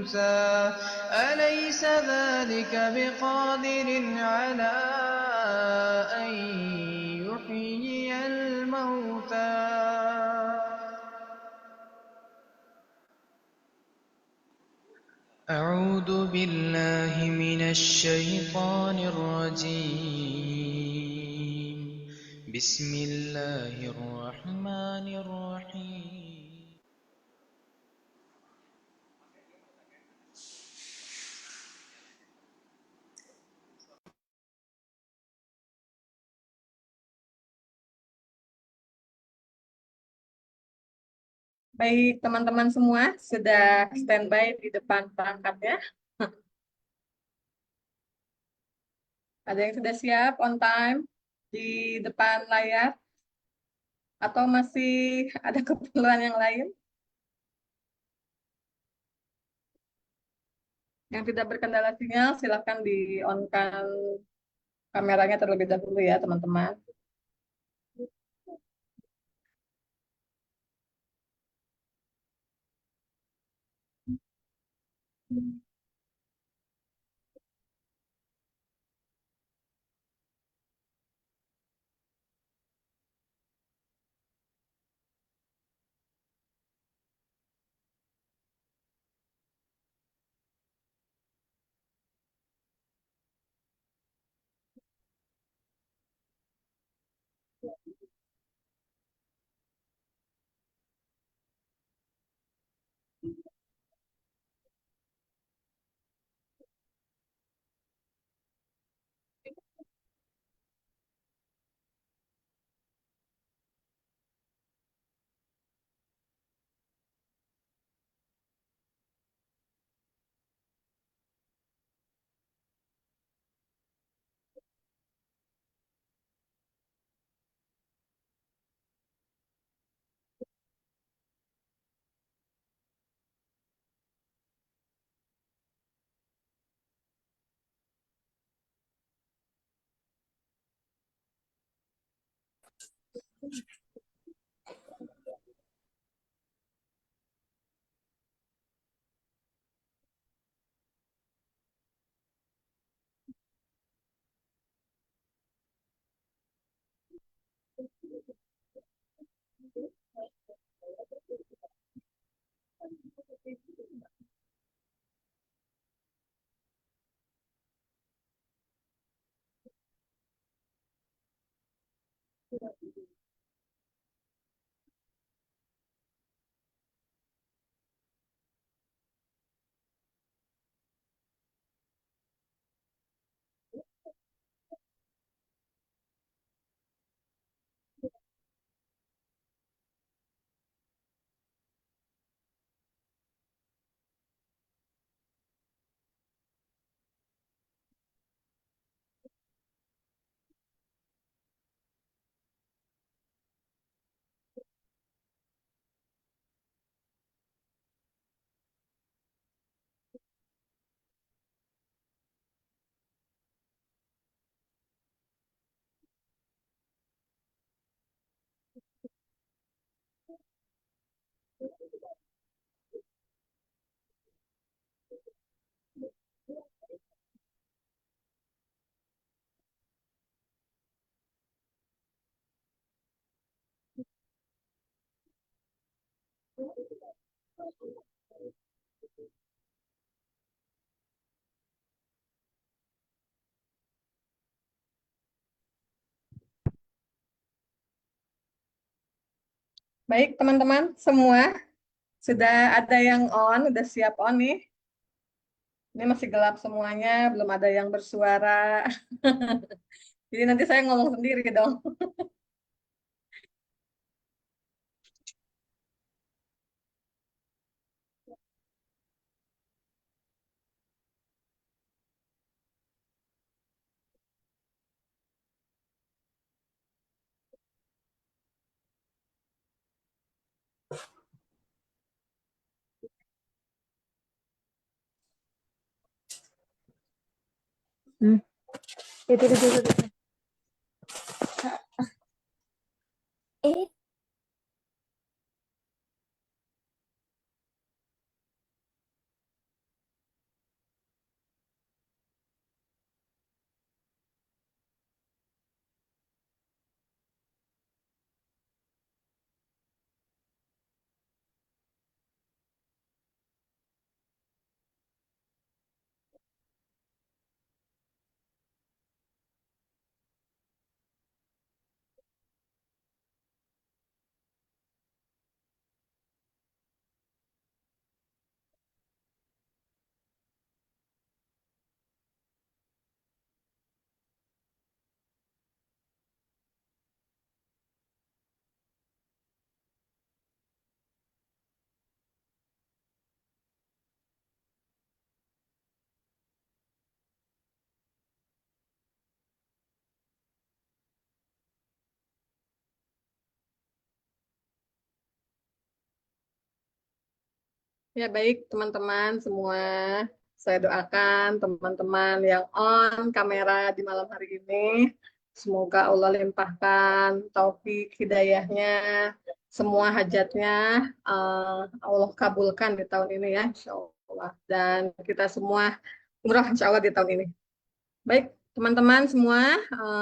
أنثى أليس ذلك بقادر على أن يحيي الموتى أعوذ بالله من الشيطان الرجيم بسم الله الرحمن الرحيم Baik, teman-teman semua sudah standby di depan perangkatnya. Ada yang sudah siap on time di depan layar? Atau masih ada keperluan yang lain? Yang tidak berkendala sinyal, silakan di-on-kan kameranya terlebih dahulu ya, teman-teman. Baik, teman-teman semua sudah ada yang on, sudah siap on nih. Ini masih gelap semuanya, belum ada yang bersuara. Jadi nanti saya ngomong sendiri dong. Itu. Ya baik teman-teman semua, saya doakan teman-teman yang on kamera di malam hari ini, semoga Allah limpahkan taufik hidayahnya, semua hajatnya Allah kabulkan di tahun ini ya, insya Allah. Dan kita semua umrah insya Allah di tahun ini. Baik, teman-teman semua,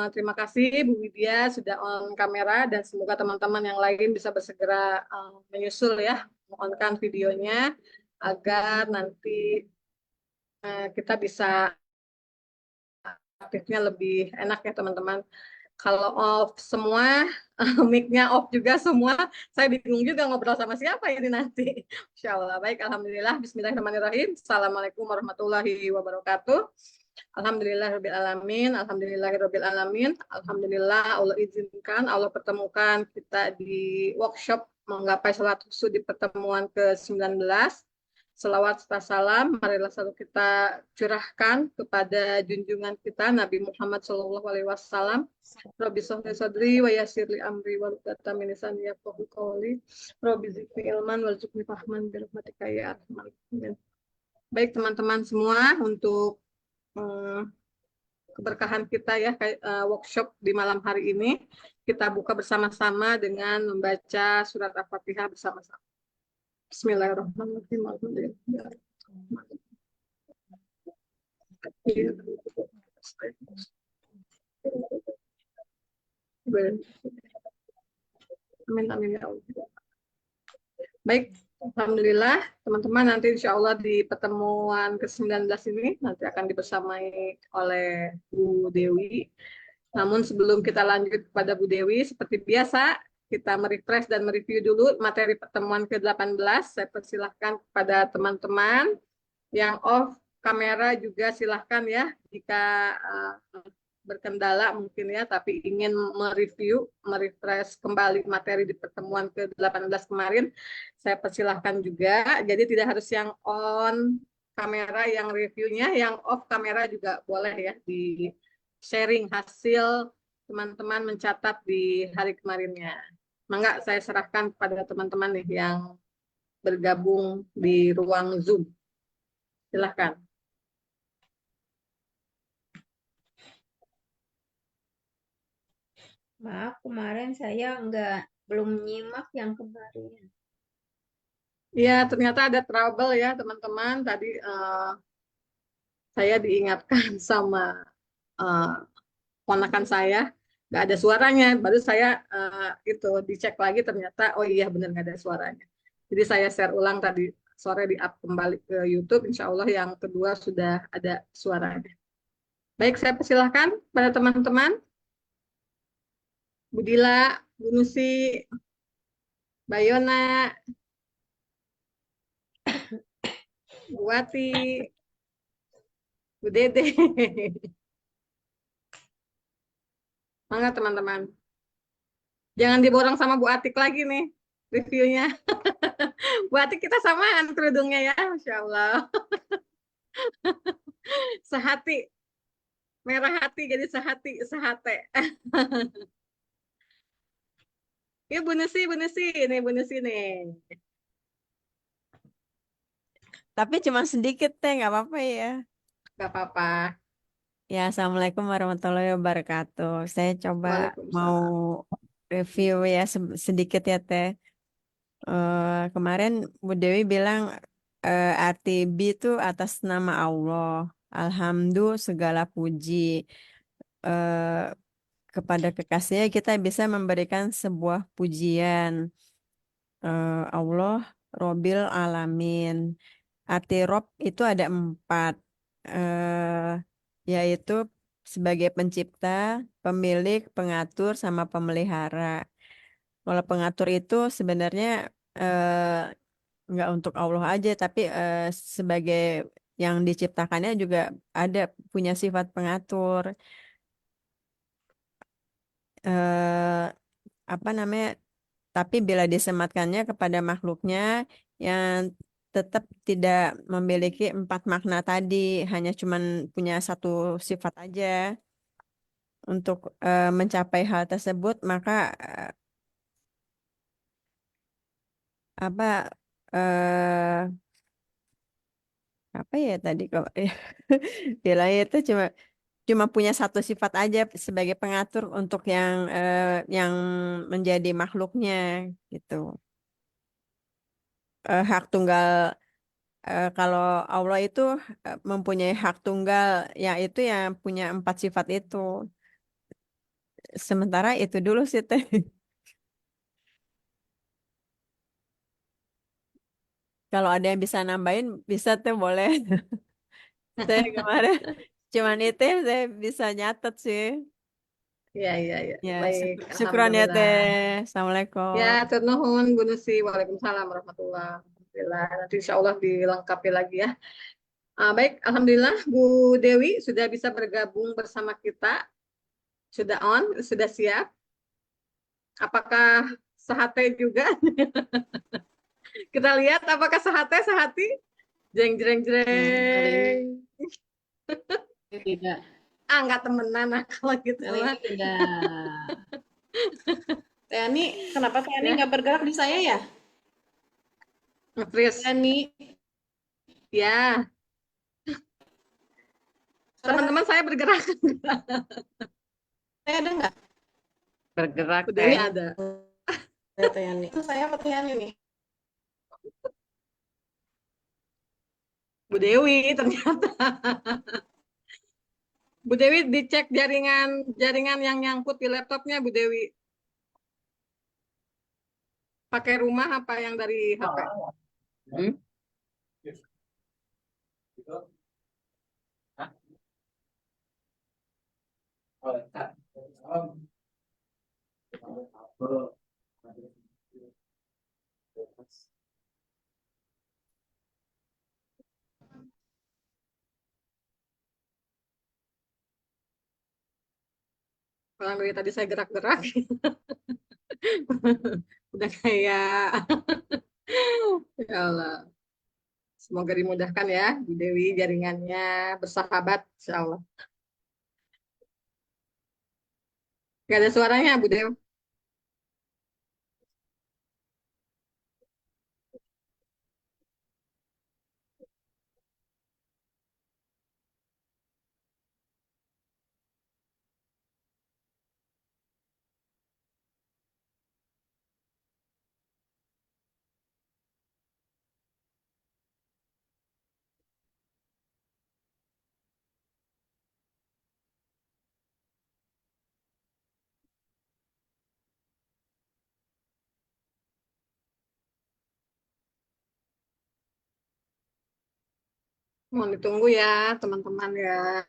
terima kasih Bu Widya sudah on kamera dan semoga teman-teman yang lain bisa bersegera menyusul ya, on-kan videonya agar nanti kita bisa aktifnya lebih enak ya teman-teman. Kalau off semua, mic-nya off juga semua, saya bingung juga ngobrol sama siapa ini nanti. Insya Allah. Baik, Alhamdulillah. Bismillahirrahmanirrahim. Assalamualaikum warahmatullahi wabarakatuh. Alhamdulillahirrahmanirrahim. Alhamdulillahirrahmanirrahim. Alhamdulillah Allah izinkan, Allah pertemukan kita di workshop menggapai salat khusyuk di pertemuan ke-19. Selawat serta salam, marilah selalu kita curahkan kepada junjungan kita Nabi Muhammad SAW. Rabbi sholli sadri wa yassirli amri wa hlul min lisani yafqahu qawli. Rabbi zidni ilman warzuqni fahman bi rahmatika ya arhamar rahimin. Baik teman-teman semua, untuk keberkahan kita ya workshop di malam hari ini, kita buka bersama-sama dengan membaca surat Al-Fatihah bersama-sama. Bismillahirrahmanirrahim. Amin amin ya Allah. Baik, alhamdulillah teman-teman, nanti insya Allah di pertemuan ke-19 ini nanti akan dibersamai oleh Bu Dewi. Namun sebelum kita lanjut kepada Bu Dewi, seperti biasa kita merefresh dan mereview dulu materi pertemuan ke-18. Saya persilahkan kepada teman-teman yang off kamera juga silahkan ya, jika berkendala mungkin ya, tapi ingin mereview, merefresh kembali materi di pertemuan ke-18 kemarin, saya persilahkan juga. Jadi tidak harus yang on kamera yang reviewnya, yang off kamera juga boleh ya, di sharing hasil teman-teman mencatat di hari kemarinnya. Mangga saya serahkan kepada teman-teman nih yang bergabung di ruang Zoom. Silahkan. Maaf, kemarin saya belum nyimak yang kemarin. Ya, ternyata ada trouble ya teman-teman. Tadi saya diingatkan sama ponakan saya, nggak ada suaranya. Baru saya itu dicek lagi, ternyata oh iya benar nggak ada suaranya. Jadi saya share ulang tadi sore, di up kembali ke YouTube. Insya Allah yang kedua sudah ada suaranya. Baik, saya persilahkan pada teman-teman. Bu Dila, Bu Nusi, Bayona, Bu Wati, Bu Dede. Mangga teman-teman. Jangan diborong sama Bu Atik lagi nih reviewnya. Bu Atik kita samaan kerudungnya ya, Masya Allah. Sehati, merah hati jadi sehati, sehate. Ya Bu Nusi ini Bu Nusi nih. Tapi cuma sedikit teh, nggak apa-apa ya. Gak apa-apa. Ya, Assalamualaikum warahmatullahi wabarakatuh. Saya coba mau Waalaikumsalam. review ya sedikit ya teh. Kemarin Bu Dewi bilang arti bi itu atas nama Allah. Alhamdulillah segala puji. Eh, Kepada kekasihnya kita bisa memberikan sebuah pujian. Allah Robil Alamin. Arti Rob itu ada 4, eh, yaitu sebagai pencipta, pemilik, pengatur, sama pemelihara. Kalau pengatur itu sebenarnya nggak untuk Allah aja, tapi sebagai yang diciptakannya juga ada punya sifat pengatur. Eh, Apa namanya? Tapi bila disematkannya kepada makhluknya yang tetap tidak memiliki 4 makna tadi, hanya cuman punya satu sifat aja. Untuk mencapai hal tersebut, maka apa apa ya tadi kok bilang itu cuma punya satu sifat aja sebagai pengatur untuk yang menjadi makhluknya gitu. Hak tunggal kalau Allah itu mempunyai hak tunggal, yaitu yang punya empat sifat itu. Sementara itu dulu sih teh. Kalau ada yang bisa nambahin, bisa teh boleh. Saya kemarin cuman itu yang saya bisa nyatet sih. Iya, iya, iya. Ya, Baik, syukron ya alhamdulillah. teh. Ya, Assalamualaikum. tur nuhun Bu Nusi. Waalaikumsalam warahmatullahi wabarakatuh. Nanti insya Allah dilengkapi lagi ya. Baik, alhamdulillah Bu Dewi sudah bisa bergabung bersama kita. Sudah on, sudah siap. Apakah sehate juga? Kita lihat apakah sehate sehati? Jeng jreng Kali ini jreng. tidak. Nggak temenan nah, kalau gitu Kali mah. ini tidak. Teh Ani, kenapa Teh Ani Ya, nggak bergerak di saya ya? nge-freeze. Teh Ani, Ya, suara teman-teman saya bergerak. saya ada nggak? Bergerak Bu Dewi teh. ada. Teh Ani. Itu saya apa Teh Ani nih? Bu Dewi ternyata. Bu Dewi dicek jaringan jaringan yang nyangkut di laptopnya Bu Dewi. Pakai rumah apa yang dari HP? Hmm? Orang dari tadi saya gerak-gerak. Udah kayak ya Allah. Semoga dimudahkan ya Bu Dewi jaringannya bersahabat insya Allah. Gak ada suaranya Bu Dewi. Mohon ditunggu ya teman-teman ya.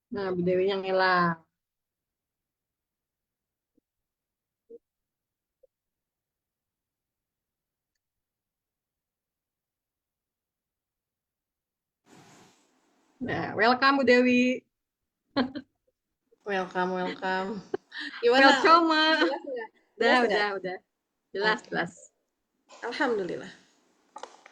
Nah Bu Dewi yang hilang. Nah, welcome Bu Dewi. Welcome, welcome. Gimana? Welcome. Jelas nggak? Jelas nggak? Udah. Jelas, Oke. jelas. Alhamdulillah.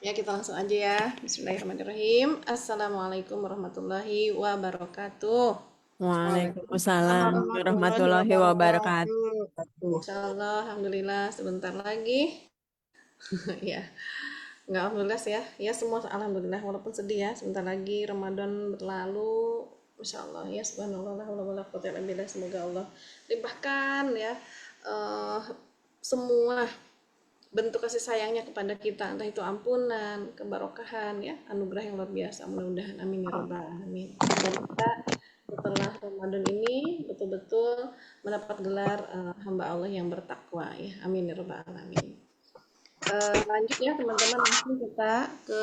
Ya, kita langsung aja ya. Bismillahirrahmanirrahim. Assalamualaikum warahmatullahi wabarakatuh. Waalaikumsalam warahmatullahi wabarakatuh. Wabarakatuh. Insyaallah, alhamdulillah sebentar lagi. Ya, nggak alhamdulillah sih ya. Ya semua alhamdulillah walaupun sedih ya. Sebentar lagi Ramadan berlalu. Masya Allah ya subhanallah la haula wala quwwata illa billah. Semoga Allah limpahkan ya semua bentuk kasih sayangnya kepada kita, entah itu ampunan, kebarokahan ya, anugerah yang luar biasa mudah-mudahan, amin ya rabbal alamin. Dan kita setelah Ramadan ini betul-betul mendapat gelar hamba Allah yang bertakwa ya, amin ya rabbal alamin. Lanjut ya teman-teman, langsung kita ke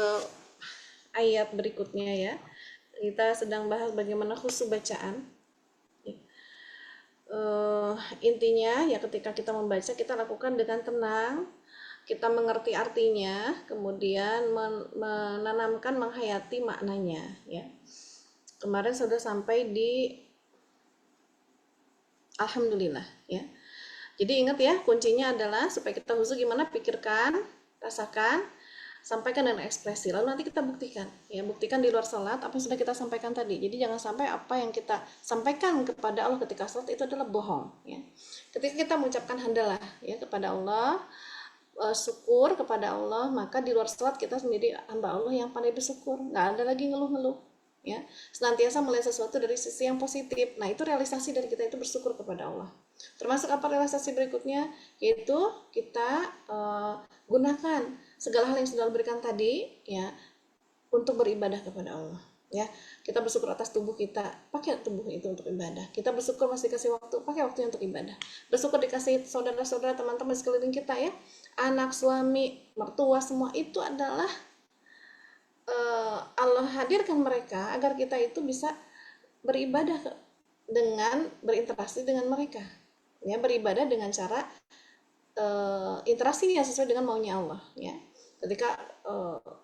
ayat berikutnya ya. Kita sedang bahas bagaimana khusyuk bacaan. Intinya ya ketika kita membaca kita lakukan dengan tenang, kita mengerti artinya, kemudian menanamkan, menghayati maknanya ya. Kemarin sudah sampai di alhamdulillah ya. Jadi ingat ya, kuncinya adalah supaya kita khusyuk gimana, pikirkan, rasakan, sampaikan dengan ekspresi, lalu nanti kita buktikan, ya buktikan di luar salat apa yang sudah kita sampaikan tadi. Jadi jangan sampai apa yang kita sampaikan kepada Allah ketika salat itu adalah bohong, ya. Ketika kita mengucapkan hamdalah ya kepada Allah, syukur kepada Allah, maka di luar salat kita sendiri hamba Allah yang pandai bersyukur, nggak ada lagi ngeluh-ngeluh, ya. Senantiasa melihat sesuatu dari sisi yang positif. Nah, itu realisasi dari kita itu bersyukur kepada Allah. Termasuk apa realisasi berikutnya, yaitu kita gunakan segala hal yang sudah diberikan tadi, ya, untuk beribadah kepada Allah, ya. Kita bersyukur atas tubuh kita, pakai tubuh itu untuk ibadah. Kita bersyukur masih dikasih waktu, pakai waktunya untuk ibadah. Bersyukur dikasih saudara-saudara, teman-teman sekeliling kita, ya, anak, suami, mertua, semua itu adalah Allah hadirkan mereka agar kita itu bisa beribadah dengan berinteraksi dengan mereka, ya, beribadah dengan cara interaksi yang sesuai dengan maunya Allah, ya. Ketika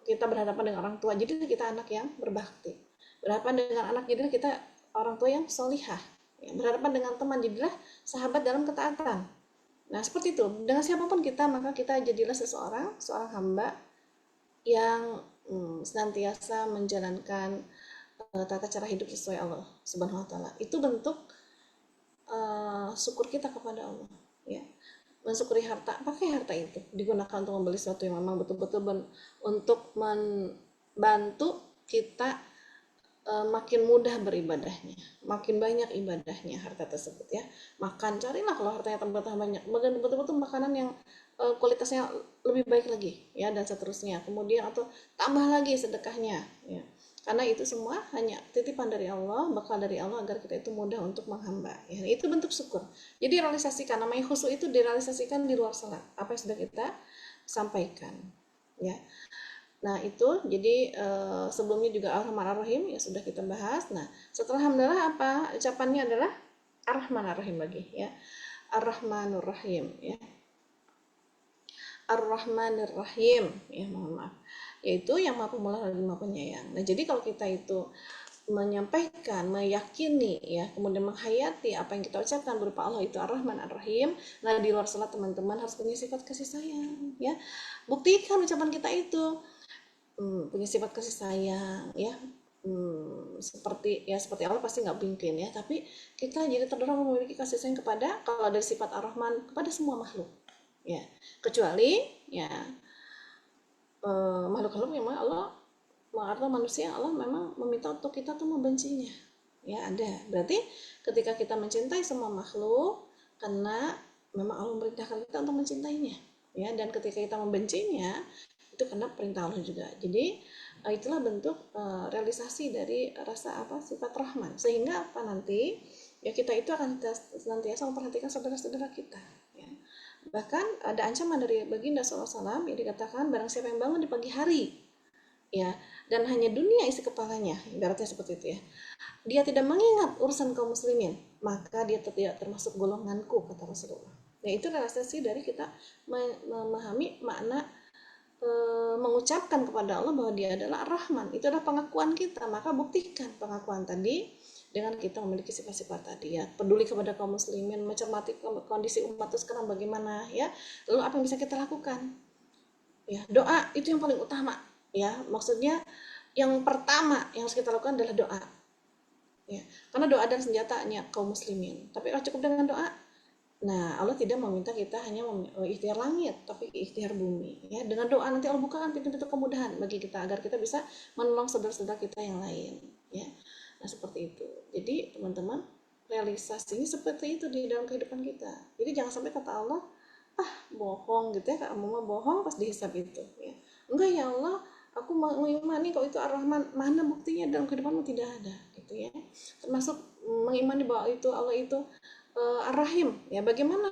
kita berhadapan dengan orang tua, jadilah kita anak yang berbakti. Berhadapan dengan anak, jadilah kita orang tua yang solihah, ya. Berhadapan dengan teman, jadilah sahabat dalam ketaatan. Nah, seperti itu. Dengan siapapun kita, maka kita jadilah seorang hamba yang senantiasa menjalankan tata cara hidup sesuai Allah Subhanahu wa taala. Itu bentuk syukur kita kepada Allah, ya. Mensyukuri harta, pakai harta itu digunakan untuk membeli sesuatu yang memang betul-betul untuk membantu kita makin mudah beribadahnya, makin banyak ibadahnya harta tersebut, ya. Makan, carilah kalau hartanya tambah banyak, betul-betul makanan yang kualitasnya lebih baik lagi, ya, dan seterusnya. Kemudian atau tambah lagi sedekahnya, ya. Karena itu semua hanya titipan dari Allah, bekal dari Allah agar kita itu mudah untuk menghamba, ya. Itu bentuk syukur. Jadi realisasikan, namanya khusyuk itu direalisasikan di luar salat, apa yang sudah kita sampaikan, ya. Nah, itu jadi sebelumnya juga Ar-Rahman Ar-Rahim ya sudah kita bahas. Nah, setelah hamdalah apa ucapannya adalah Ar-Rahman Ar-Rahim lagi, ya. Ar-Rahmanur Rahim, ya. Ar-Rahmanir Rahim, ya, mohon maaf, yaitu yang Maha Pemurah lagi Maha Penyayang. Nah, jadi kalau kita itu menyampaikan, meyakini, ya, kemudian menghayati apa yang kita ucapkan berupa Allah itu Ar-Rahman Ar-Rahim. Nah, di luar salat teman-teman harus punya sifat kasih sayang, ya. Buktikan ucapan kita itu punya sifat kasih sayang, ya. Seperti Allah pasti nggak mungkin, ya, tapi kita jadi terdorong memiliki kasih sayang kepada, kalau dari sifat Ar-Rahman, kepada semua makhluk, ya, kecuali, ya, makhluk-makhluk memang Allah, atau manusia Allah memang meminta untuk kita tuh membencinya, ya, ada. Berarti ketika kita mencintai semua makhluk karena memang Allah memerintahkan kita untuk mencintainya, ya, dan ketika kita membencinya itu karena perintah Allah juga. Jadi itulah bentuk realisasi dari rasa sifat Rahman, sehingga apa nanti, ya, kita itu akan senantiasa memperhatikan saudara-saudara kita, ya. Bahkan ada ancaman dari baginda SAW yang dikatakan barang siapa yang bangun di pagi hari, ya, dan hanya dunia isi kepalanya, ibaratnya seperti itu, ya, dia tidak mengingat urusan kaum muslimin, maka dia tidak termasuk golonganku, kata Rasulullah. Nah, itu realisasi dari kita memahami makna mengucapkan kepada Allah bahwa dia adalah Ar-Rahman. Itu adalah pengakuan kita, maka buktikan pengakuan tadi dengan kita memiliki sifat-sifat tadi, ya, peduli kepada kaum muslimin, mencermati kondisi umat itu sekarang bagaimana, ya, lalu apa yang bisa kita lakukan, ya, doa itu yang paling utama, ya, maksudnya yang pertama yang harus kita lakukan adalah doa, ya, karena doa dan senjatanya kaum muslimin. Tapi cukup dengan doa? Nah, Allah tidak meminta kita hanya ikhtiar langit, tapi ikhtiar bumi, ya. Dengan doa nanti Allah bukakan pintu-pintu kemudahan bagi kita agar kita bisa menolong saudara-saudara kita yang lain, ya. Nah, seperti itu. Jadi teman-teman, realisasinya seperti itu di dalam kehidupan kita. Jadi jangan sampai kata Allah, bohong gitu, ya, kamu mah bohong pas dihisab itu, ya. Enggak, ya Allah, aku mengimani kalau itu Ar-Rahman, mana buktinya dalam kehidupanmu? Tidak ada, gitu, ya. Termasuk mengimani bahwa itu Allah itu Ar-Rahim, ya, bagaimana?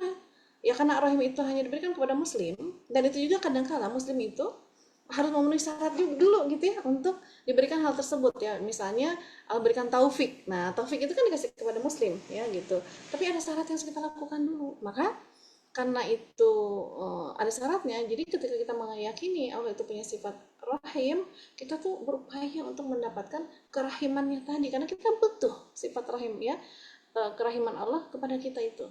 Ya, karena Ar-Rahim itu hanya diberikan kepada muslim, dan itu juga kadang-kala muslim itu harus memenuhi syarat dulu, gitu, ya, untuk diberikan hal tersebut, ya. Misalnya Allah berikan taufik. Nah, taufik itu kan dikasih kepada muslim, ya, gitu. Tapi ada syarat yang harus kita lakukan dulu. Maka karena itu ada syaratnya, jadi ketika kita meyakini Allah itu punya sifat rahim, kita tuh berupaya untuk mendapatkan kerahimannya tadi, karena kita butuh sifat rahim, ya, kerahiman Allah kepada kita itu.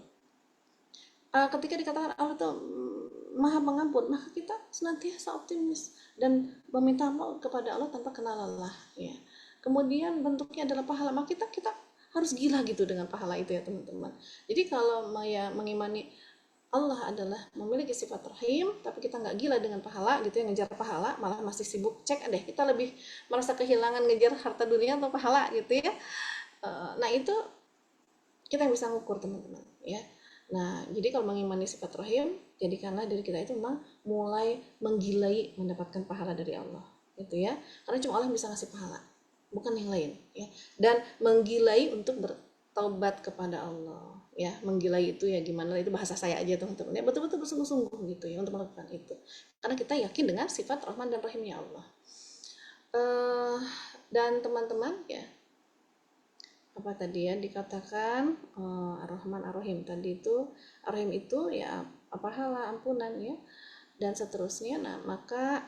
Ketika dikatakan Allah tuh Maha Pengampun, maka kita senantiasa optimis dan meminta ampun kepada Allah tanpa kenal lelah, ya. Kemudian bentuknya adalah pahala, maka kita harus gila gitu dengan pahala itu ya teman-teman. Jadi kalau mengimani Allah adalah memiliki sifat rahim, tapi kita nggak gila dengan pahala gitu ya, ngejar pahala, malah masih sibuk cek deh, kita lebih merasa kehilangan ngejar harta dunia atau pahala gitu ya. Nah itu kita yang bisa ngukur teman-teman ya. Nah jadi kalau mengimani sifat rahim, jadikanlah diri kita itu memang mulai menggilai mendapatkan pahala dari Allah gitu ya, karena cuma Allah yang bisa ngasih pahala, bukan yang lain ya. Dan menggilai untuk bertaubat kepada Allah ya. Menggilai itu ya gimana, itu bahasa saya aja teman-teman ya, betul-betul bersungguh-sungguh gitu ya untuk melakukan itu, karena kita yakin dengan sifat Rahman dan Rahimnya Allah. Dan teman-teman ya, apa tadi ya dikatakan Ar-Rahman Ar-Rahim tadi itu, Ar-Rahim itu ya pahala, ampunan ya, dan seterusnya. Nah maka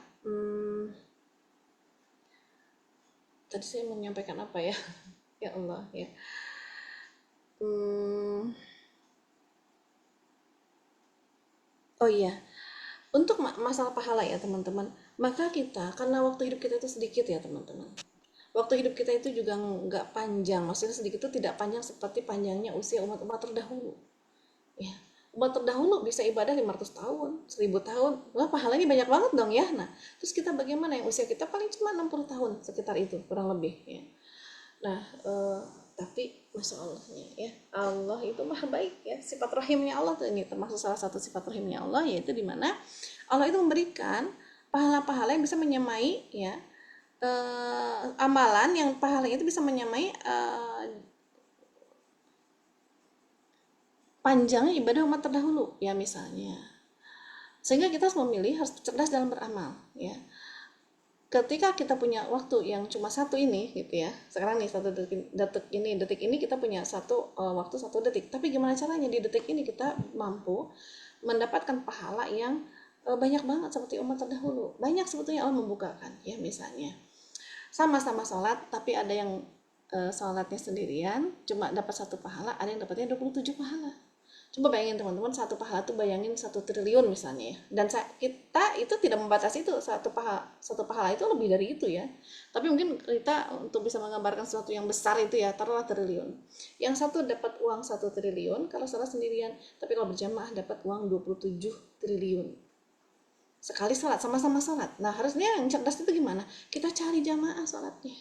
tadi saya mau menyampaikan apa ya ya Allah ya. Oh iya, untuk masalah pahala ya teman-teman, maka kita karena waktu hidup kita itu sedikit ya teman-teman, waktu hidup kita itu juga nggak panjang, maksudnya sedikit itu tidak panjang seperti panjangnya usia umat-umat terdahulu ya. Umat terdahulu bisa ibadah 500 tahun, 1000 tahun, wah pahalanya banyak banget dong ya. Nah terus kita bagaimana yang usia kita paling cuma 60 tahun sekitar itu kurang lebih ya. Nah tapi masya Allahnya ya, Allah itu maha baik ya. Sifat rahimnya Allah tuh ini termasuk salah satu sifat rahimnya Allah, yaitu dimana Allah itu memberikan pahala-pahala yang bisa menyamai ya, amalan yang pahalanya itu bisa menyamai panjangnya ibadah umat terdahulu ya misalnya. Sehingga kita harus memilih, harus cerdas dalam beramal ya. Ketika kita punya waktu yang cuma satu ini gitu ya, sekarang nih detik ini kita punya waktu 1 detik, tapi gimana caranya di detik ini kita mampu mendapatkan pahala yang banyak banget seperti umat terdahulu. Banyak sebetulnya Allah membukakan ya, misalnya sama-sama sholat tapi ada yang sholatnya sendirian cuma dapat 1 pahala, ada yang dapatnya 27 pahala. Coba bayangin teman-teman, 1 pahala tuh bayangin 1 triliun misalnya ya. Dan kita itu tidak membatasi itu, satu pahala itu lebih dari itu ya. Tapi mungkin kita untuk bisa menggambarkan sesuatu yang besar itu ya, taruhlah triliun. Yang satu dapat uang 1 triliun kalau sholat sendirian, tapi kalau berjamaah dapat uang 27 triliun. Sekali sholat, sama-sama sholat. Nah harusnya yang cerdas itu gimana? Kita cari jamaah sholatnya.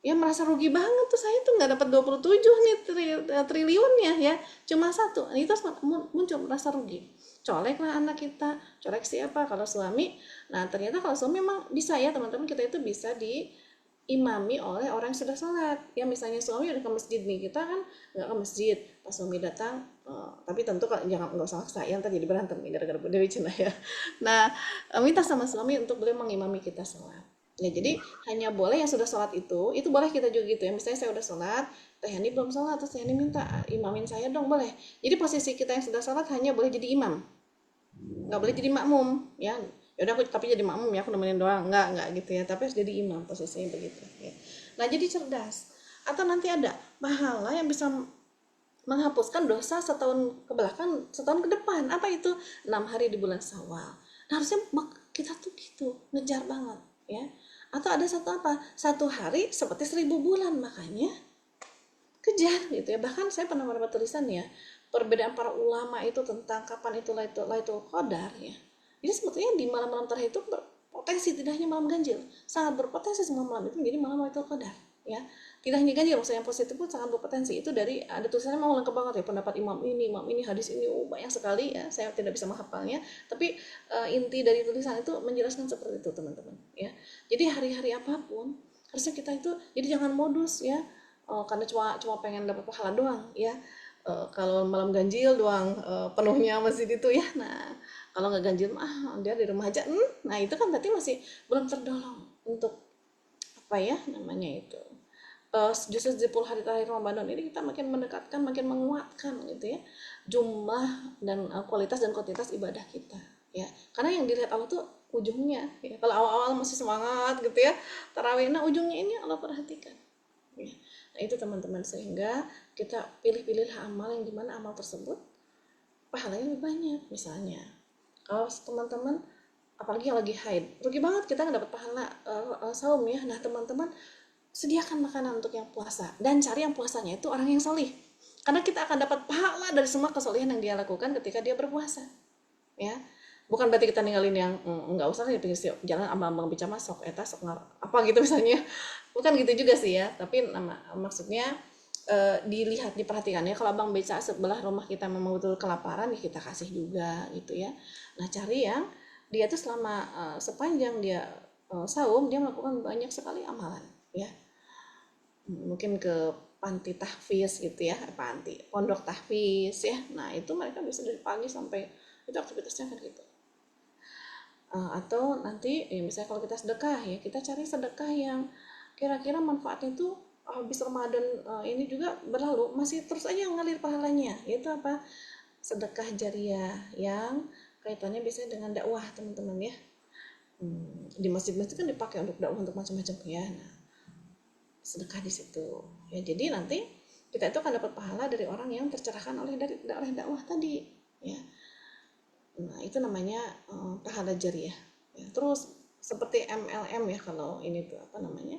Ya merasa rugi banget tuh, saya tuh nggak dapat 27 nih triliunnya ya, cuma 1. Itu muncul merasa rugi. Coleklah anak kita, colek siapa, kalau suami. Nah ternyata kalau suami memang bisa ya teman-teman, kita itu bisa diimami oleh orang yang sudah sholat ya. Misalnya suami udah ke masjid nih, kita kan nggak ke masjid, pas suami datang tapi tentu kalau nggak usah maksa ya, ntar jadi berantem nih gara-gara Dewi Cina ya. Nah minta sama suami untuk beliau mengimami kita sholat. Ya, jadi hanya boleh yang sudah sholat itu boleh kita juga gitu ya. Misalnya saya udah sholat, Teh Yani belum sholat, terus Teh Yani minta imamin saya dong, boleh. Jadi posisi kita yang sudah sholat hanya boleh jadi imam, nggak boleh jadi makmum ya. Yaudah aku tapi jadi makmum ya, aku nemenin doang, nggak gitu ya, tapi harus jadi imam, posisinya begitu ya. Nah jadi cerdas. Atau nanti ada pahala yang bisa menghapuskan dosa setahun ke belakang, setahun ke depan. Apa itu? 6 hari di bulan Syawal. Nah harusnya kita tuh gitu, ngejar banget ya. Atau ada satu hari seperti 1000 bulan, makanya kejar gitu ya. Bahkan saya pernah mendapat tulisan ya, perbedaan para ulama itu tentang kapan itu Lailatul Qadar ya. Jadi sebetulnya di malam-malam terakhir itu berpotensi, tidak hanya malam ganjil, sangat berpotensi semua malam itu menjadi malam Lailatul Qadar ya. Tidak hanya ganjil, maksudnya yang positif pun sangat berpotensi. Itu dari ada tulisannya mau lengkap banget ya, pendapat imam ini, hadis ini, banyak sekali ya. Saya tidak bisa menghafalnya, tapi inti dari tulisan itu menjelaskan seperti itu teman-teman ya. Jadi hari-hari apapun harusnya kita itu jadi jangan modus ya, karena cuma pengen dapat pahala doang ya. Kalau malam ganjil doang penuhnya masjid itu ya. Nah kalau nggak ganjil dia di rumah aja. Nah itu kan berarti masih belum terdorong untuk apa ya namanya itu. Justru 10 hari terakhir Ramadan ini kita makin mendekatkan, makin menguatkan gitu ya, jumlah dan kualitas dan kuantitas ibadah kita ya. Karena yang dilihat Allah tuh ujungnya ya. Kalau awal-awal masih semangat gitu ya tarawih, nah ujungnya ini Allah perhatikan ya. Nah itu teman-teman, sehingga kita pilih-pilihlah amal yang dimana amal tersebut pahalanya lebih banyak. Misalnya Kalau teman-teman apalagi yang lagi haid, rugi banget kita nggak dapat pahala saum ya. Nah teman-teman sediakan makanan untuk yang puasa dan cari yang puasanya itu orang yang solih, karena kita akan dapat pahala dari semua kesolihan yang dia lakukan ketika dia berpuasa ya. Bukan berarti kita ninggalin yang nggak usah ya pinggir jalan abang-abang bicara sok eta sok apa gitu misalnya, bukan gitu juga sih ya. Tapi maksudnya dilihat diperhatikan ya, kalau abang beca sebelah rumah kita memang betul kelaparan ya kita kasih juga gitu ya. Nah cari yang dia tuh selama sepanjang dia saum dia melakukan banyak sekali amalan ya. Mungkin ke panti tahfiz gitu ya, pondok tahfiz ya. Nah itu mereka bisa dari pagi sampai itu aktivitasnya kan gitu. Atau nanti ya misalnya kalau kita sedekah ya, kita cari sedekah yang kira-kira manfaatnya itu habis Ramadan ini juga berlalu masih terus aja ngalir pahalanya, yaitu apa? Sedekah jariah yang kaitannya biasanya dengan dakwah teman-teman ya. Di masjid-masjid kan dipakai untuk dakwah untuk macam-macam ya. Nah, sedekah di situ ya, jadi nanti kita itu akan dapat pahala dari orang yang tercerahkan oleh dakwah tadi ya. Nah itu namanya pahala jariah ya. Terus seperti MLM ya, kalau ini tuh apa namanya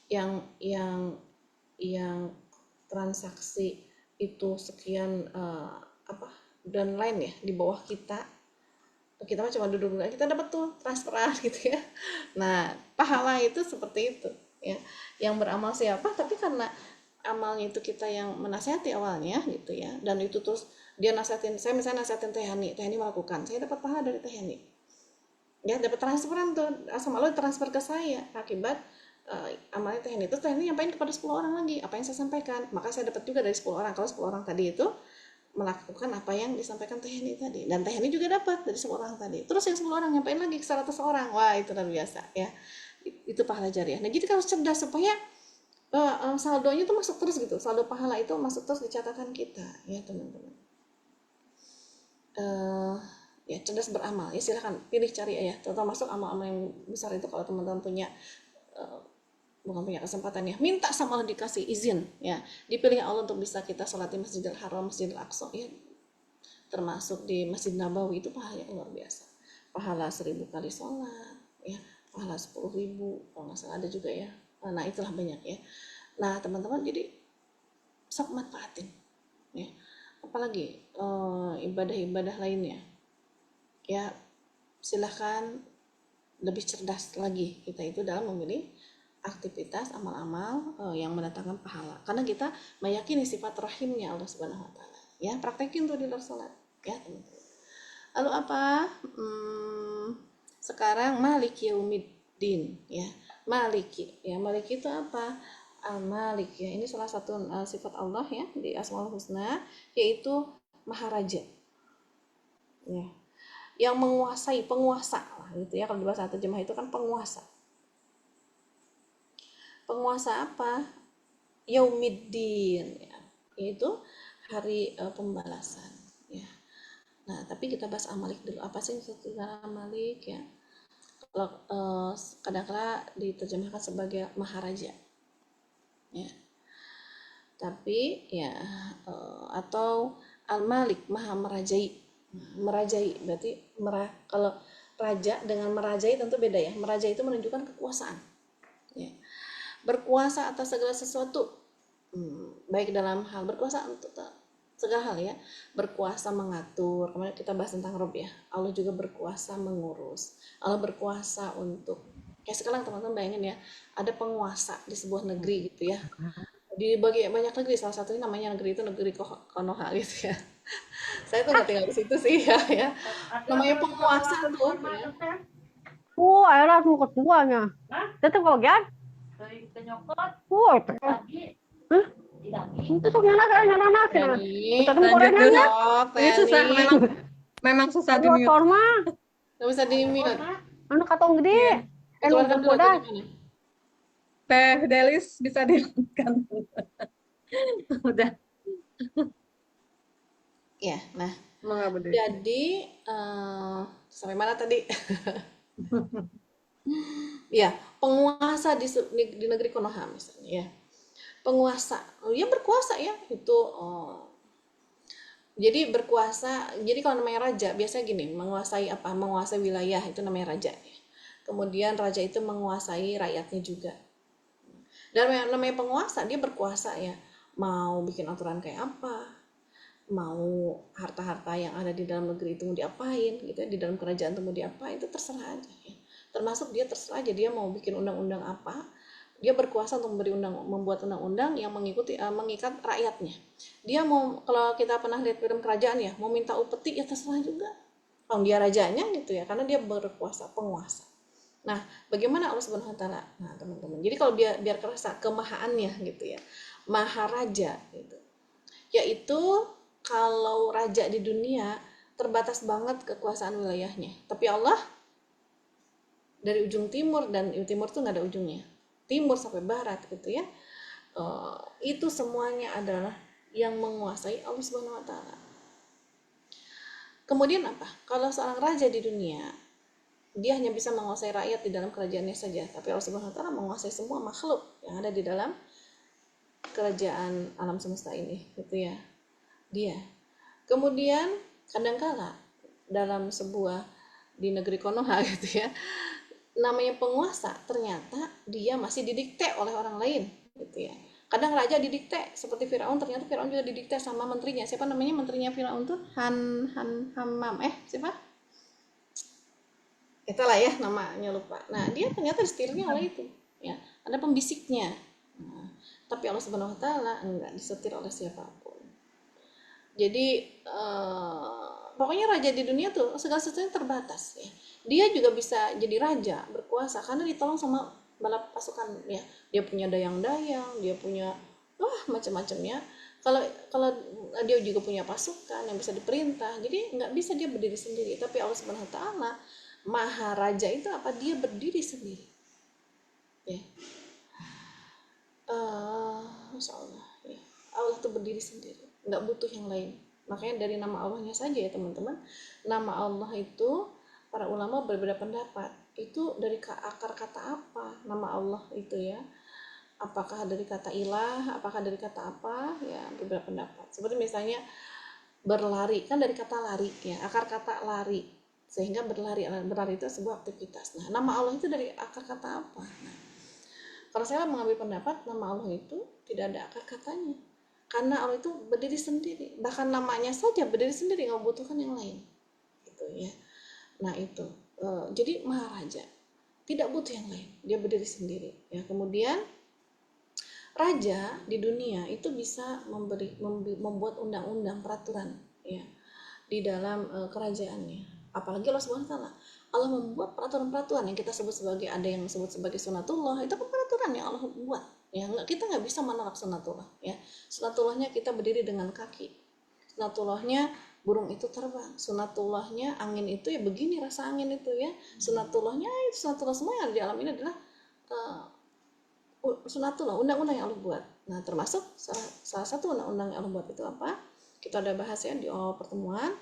yang transaksi itu sekian dan lain ya di bawah kita mah cuma duduk kita dapat tuh transferan gitu ya. Nah pahala itu seperti itu ya, yang beramal siapa, tapi karena amalnya itu kita yang menasihati awalnya gitu ya, dan itu terus dia nasihatin saya, misalnya nasihatin Teh Hani melakukan, saya dapat pahala dari Teh Hani ya, dapat transferan tuh asal malu transfer ke saya akibat amalnya Teh Hani. Terus Teh Hani nyampain kepada 10 orang lagi apa yang saya sampaikan, maka saya dapat juga dari 10 orang. Kalau 10 orang tadi itu melakukan apa yang disampaikan Teh Hani tadi, dan Teh Hani juga dapat dari 10 orang tadi, terus yang 10 orang nyampain lagi ke 100 orang. Wah itu luar biasa ya, itu pahala jariah. Nah jadi kalau cerdas supaya saldonya itu masuk terus gitu, saldo pahala itu masuk terus di catatan kita ya teman-teman. Ya cerdas beramal ya, silahkan pilih cari ya, termasuk amal-amal yang besar itu kalau teman-teman punya bukan punya kesempatan ya, minta sama Allah dikasih izin ya, dipilih Allah untuk bisa kita sholat di Masjidil Haram, Masjidil Aqsa ya, termasuk di Masjid Nabawi, itu pahala yang luar biasa, pahala 1000 kali sholat ya, pahala 10.000 kalau nggak salah ada juga ya. Nah itulah banyak ya. Nah teman-teman jadi sok manfaatin ya, apalagi ibadah-ibadah lainnya ya, silahkan lebih cerdas lagi kita itu dalam memilih aktivitas amal-amal yang mendatangkan pahala, karena kita meyakini sifat rahimnya Allah Subhanahu Wa Taala ya. Praktekin tuh di luar sholat ya teman-teman. Lalu apa? Sekarang Maliki Yaumiddin ya. Maliki itu apa? Al-Malik ya, ini salah satu sifat Allah ya di Asmaul Husna, yaitu Maharaja ya, yang menguasai, penguasa lah gitu ya. Kalau di bahasa terjemah itu kan penguasa. Penguasa apa? Yaumiddin ya, yaitu hari pembalasan ya. Nah tapi kita bahas Al-Malik dulu. Apa sih maksudnya Al-Malik ya? Kalau kadang-kala diterjemahkan sebagai Maharaja ya, tapi ya atau Al-Malik, maha merajai. Merajai berarti kalau raja dengan merajai tentu beda ya. Merajai itu menunjukkan kekuasaan ya, berkuasa atas segala sesuatu, baik dalam hal berkuasa untuk segala hal ya, berkuasa mengatur. Kemarin kita bahas tentang Rob ya, Allah juga berkuasa mengurus, Allah berkuasa untuk kayak sekarang teman-teman bayangin ya, ada penguasa di sebuah negeri gitu ya, di banyak negeri, salah satunya namanya negeri itu negeri Konoha gitu ya. Saya tuh nggak tinggal di situ sih ya. Namanya penguasa tuh ya. Ayolah mau ketuanya. Tetep kok gan. Itu sok nyana kan. Ini susah, memang susah di mute. Nggak bisa di mute. Anu katong gede. Keluarkan dulu atau gimana? Teh Delis bisa dilakukan. Udah. Ya, nah. Mengabdi. Jadi sampai mana tadi? Ya, penguasa di negeri Konoha misalnya ya. Penguasa, dia berkuasa ya, itu Jadi berkuasa, jadi kalau namanya raja biasanya gini, menguasai apa? Menguasai wilayah itu namanya raja. Kemudian raja itu menguasai rakyatnya juga. Dan yang namanya penguasa dia berkuasa ya. Mau bikin aturan kayak apa? Mau harta-harta yang ada di dalam negeri itu mau diapain gitu ya, di dalam kerajaan itu mau diapain, itu terserah aja ya. Termasuk dia terserah aja dia mau bikin undang-undang apa. Dia berkuasa untuk membuat undang-undang yang mengikat rakyatnya. Dia mau, kalau kita pernah lihat film kerajaan ya, mau minta upeti ya terserah juga. Kalau dia rajanya gitu ya, karena dia berkuasa, penguasa. Nah, bagaimana Allah Subhanahu wa taala? Nah, teman-teman. Jadi kalau biar kerasa kemahaannya gitu ya. Maharaja gitu. Yaitu kalau raja di dunia terbatas banget kekuasaan wilayahnya. Tapi Allah dari ujung timur, dan timur tuh nggak ada ujungnya. Timur sampai barat gitu ya. Itu semuanya adalah yang menguasai Allah Subhanahu wa taala. Kemudian apa? Kalau seorang raja di dunia, dia hanya bisa menguasai rakyat di dalam kerajaannya saja, tapi Allah Subhanahu wa taala menguasai semua makhluk yang ada di dalam kerajaan alam semesta ini, gitu ya. Dia. Kemudian kadangkala dalam sebuah di negeri Konoha gitu ya, namanya penguasa ternyata dia masih didikte oleh orang lain gitu ya. Kadang raja didikte seperti Firaun, ternyata Firaun juga didikte sama menterinya. Siapa namanya menterinya Firaun tuh? Hammam siapa? Itulah ya namanya lupa. Nah, dia ternyata disetirnya oleh itu ya. Ada pembisiknya. Nah, tapi Allah Subhanahu wa taala enggak disetir oleh siapapun. Jadi pokoknya raja di dunia tuh segala sesuatunya terbatas ya. Dia juga bisa jadi raja, berkuasa karena ditolong sama bala pasukan ya. Dia punya dayang-dayang, dia punya macam-macamnya. Kalau dia juga punya pasukan yang bisa diperintah. Jadi nggak bisa dia berdiri sendiri. Tapi Allah Subhanahu wa taala Maharaja itu apa? Dia berdiri sendiri. Ya. Masya Allah ya. Allah tuh berdiri sendiri, nggak butuh yang lain. Makanya dari nama Allahnya saja ya teman-teman, nama Allah itu para ulama berbeda pendapat. Itu dari akar kata apa nama Allah itu ya? Apakah dari kata ilah, apakah dari kata apa? Ya beberapa pendapat. Seperti misalnya berlari, kan dari kata lari ya, akar kata lari, sehingga berlari itu sebuah aktivitas. Nah, nama Allah itu dari akar kata apa? Nah, kalau saya mengambil pendapat nama Allah itu tidak ada akar katanya, karena Allah itu berdiri sendiri, bahkan namanya saja berdiri sendiri, nggak membutuhkan yang lain gitu ya. Nah itu jadi Maharaja tidak butuh yang lain, dia berdiri sendiri ya. Kemudian raja di dunia itu bisa membuat undang-undang, peraturan ya di dalam kerajaannya. Apalagi Allah Subhanahu wa taala. Allah membuat peraturan-peraturan yang kita sebut sebagai, ada yang disebut sebagai sunatullah, itu kan peraturan yang Allah buat. Ya, kita nggak bisa menolak sunatullah ya. Sunatullahnya kita berdiri dengan kaki. Sunatullahnya burung itu terbang. Sunatullahnya angin itu ya begini rasa angin itu ya. Sunatullahnya itu sunatullah semua yang ada di alam ini adalah sunatullah, undang-undang yang Allah buat. Nah, termasuk salah satu undang-undang yang Allah buat itu apa? Kita udah bahas ya di awal pertemuan,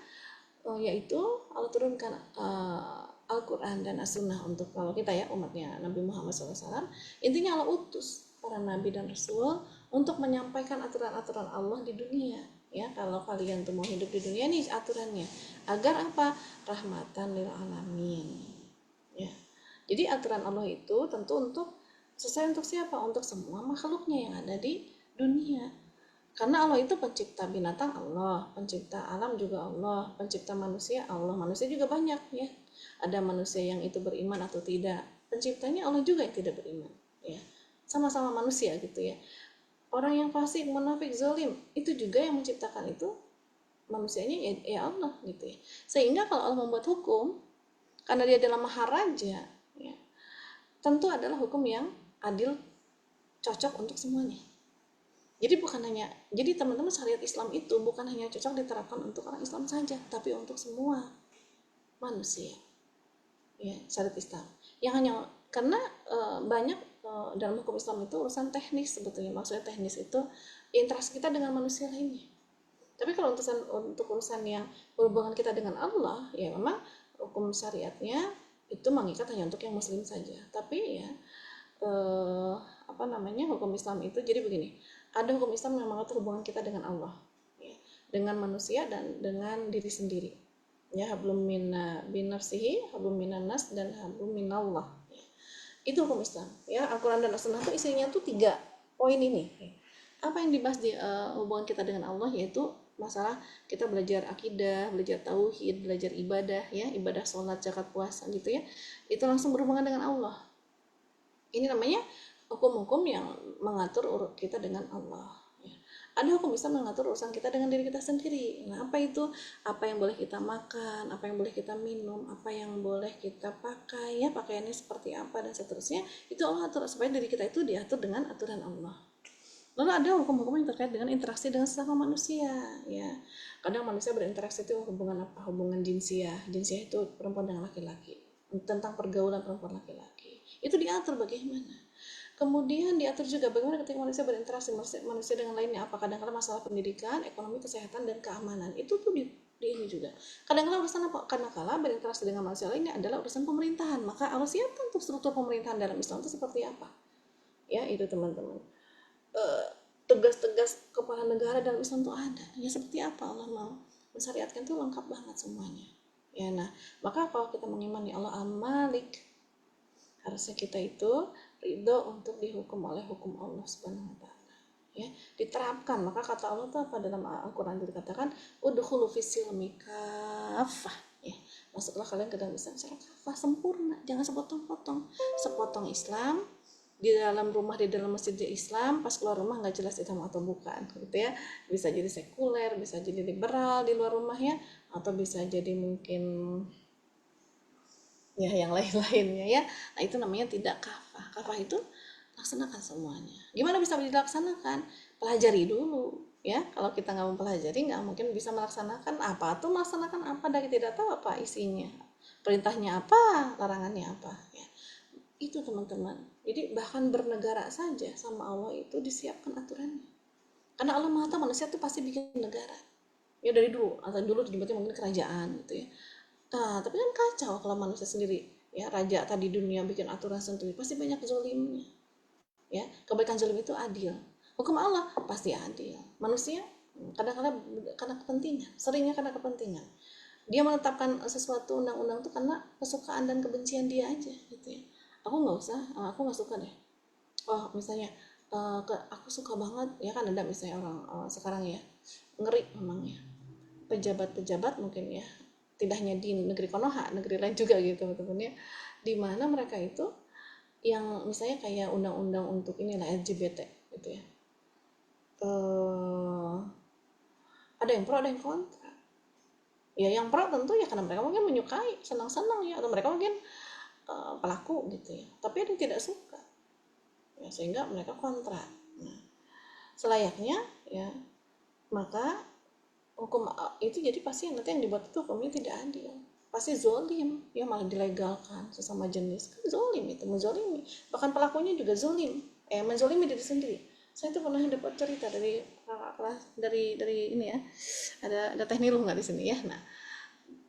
yaitu Allah turunkan Al-Quran dan As-Sunnah untuk kalau kita ya umatnya Nabi Muhammad SAW. Intinya Allah utus para nabi dan rasul untuk menyampaikan aturan-aturan Allah di dunia ya. Kalau kalian tuh mau hidup di dunia nih aturannya, agar apa? Rahmatan lil alamin ya. Jadi aturan Allah itu tentu sesuai untuk siapa? Untuk semua makhluknya yang ada di dunia. Karena Allah itu pencipta binatang Allah, pencipta alam juga Allah, pencipta manusia Allah. Manusia juga banyak ya. Ada manusia yang itu beriman atau tidak. Penciptanya Allah juga yang tidak beriman ya. Sama-sama manusia gitu ya. Orang yang fasik, munafik, zalim, itu juga yang menciptakan itu manusianya ya Allah gitu ya. Sehingga kalau Allah membuat hukum, karena dia adalah Maharaja ya, tentu adalah hukum yang adil, cocok untuk semuanya. Jadi jadi teman-teman, syariat Islam itu bukan hanya cocok diterapkan untuk orang Islam saja, tapi untuk semua manusia. Ya, syariat Islam. Yang hanya karena banyak dalam hukum Islam itu urusan teknis sebetulnya. Maksudnya teknis itu interaksi kita dengan manusia lainnya. Tapi kalau untuk urusan yang berhubungan kita dengan Allah, ya memang hukum syariatnya itu mengikat hanya untuk yang muslim saja. Tapi ya hukum Islam itu jadi begini. Ada hukum Islam yang mengatur hubungan kita dengan Allah ya. dengan manusia dan dengan diri sendiri. Ya, hablum binafsihi, hablum minan nas, dan hablum minallah. Itu hukum Islam. Ya, Al-Quran dan As-Sunnah itu isinya tuh 3 poin ini. Apa yang dibahas di hubungan kita dengan Allah, yaitu masalah kita belajar akidah, belajar tauhid, belajar ibadah, ya, ibadah sholat, zakat, puasa gitu ya. Itu langsung berhubungan dengan Allah. Ini namanya hukum-hukum yang mengatur kita dengan Allah. Ya. Ada hukum bisa mengatur urusan kita dengan diri kita sendiri. Nah, apa itu? Apa yang boleh kita makan, apa yang boleh kita minum, apa yang boleh kita pakai, ya, pakaiannya seperti apa, dan seterusnya. Itu Allah atur supaya diri kita itu diatur dengan aturan Allah. Lalu ada hukum-hukum yang terkait dengan interaksi dengan sesama manusia, ya. Kadang manusia berinteraksi itu hubungan apa? Hubungan jinsiah. Jinsiah itu perempuan dengan laki-laki. Tentang pergaulan perempuan laki-laki. Itu diatur bagaimana. Kemudian diatur juga bagaimana ketika manusia berinteraksi manusia dengan lainnya, apa kadang-kadang masalah pendidikan, ekonomi, kesehatan, dan keamanan. Itu tuh di ini juga. Kadang-kadang urusan apa? Kadang-kadang berinteraksi dengan manusia lainnya adalah urusan pemerintahan. Maka Allah siapkan untuk struktur pemerintahan dalam Islam itu seperti apa. Ya, itu teman-teman. Tugas-tugas kepala negara dalam Islam itu ada. Ya, seperti apa Allah mau mensyariatkan itu lengkap banget semuanya. Ya, nah, maka kalau kita mengimani Allah Al-Malik, harusnya kita itu ridho untuk dihukum oleh hukum Allah Subhanahu wa taala. Ya, diterapkan. Maka kata Allah itu apa dalam Al-Qur'an dikatakan udkhulu fis-silmi kaffah. Ya, masuklah kalian ke dalam Islam secara kafah, sempurna, jangan sepotong-potong. Sepotong Islam di dalam rumah, di dalam masjid Islam, pas keluar rumah nggak jelas Islam atau bukan, gitu ya. Bisa jadi sekuler, bisa jadi liberal di luar rumahnya, atau bisa jadi mungkin ya yang lain-lainnya ya. Nah, itu namanya tidak kafah. Kafah itu laksanakan semuanya. Gimana bisa dilaksanakan? Pelajari dulu ya. Kalau kita nggak mempelajari, nggak mungkin bisa melaksanakan apa tuh, melaksanakan apa dari tidak tahu apa isinya, perintahnya apa, larangannya apa ya. Itu teman-teman. Jadi bahkan bernegara saja sama Allah itu disiapkan aturannya. Karena Allah Maha Tahu manusia itu pasti bikin negara. Ya dari dulu, atau dulu disebutnya mungkin kerajaan gitu ya. Nah, tapi kan kacau kalau manusia sendiri. Ya, raja tadi dunia bikin aturan sendiri, pasti banyak zolimnya. Ya, kebaikan zolim itu adil. Hukum Allah pasti adil. Manusia kadang-kadang karena kepentingan, seringnya karena kepentingan. Dia menetapkan sesuatu undang-undang itu karena kesukaan dan kebencian dia aja gitu ya. Aku nggak suka deh. Oh, misalnya aku suka banget ya, kan ada misalnya orang sekarang ya, ngeri memangnya pejabat-pejabat mungkin ya, tidak hanya di negeri Konoha, negeri lain juga gitu teman-teman ya, di mana mereka itu yang misalnya kayak undang-undang untuk inilah LGBT gitu ya, ada yang pro ada yang kontra. Ya yang pro tentu ya karena mereka mungkin menyukai, senang-senang ya, atau mereka mungkin pelaku gitu ya, tapi ada yang tidak suka ya, sehingga mereka kontra. Nah, selayaknya ya, maka hukum itu jadi pasti nanti yang dibuat itu hukumnya tidak adil, pasti zolim ya, malah dilegalkan sesama jenis, kan zolim itu, menzolimi, bahkan pelakunya juga zolim, menzolimi diri sendiri. Saya tuh pernah dapat cerita dari ini ya, ada teknilum nggak di sini ya. Nah,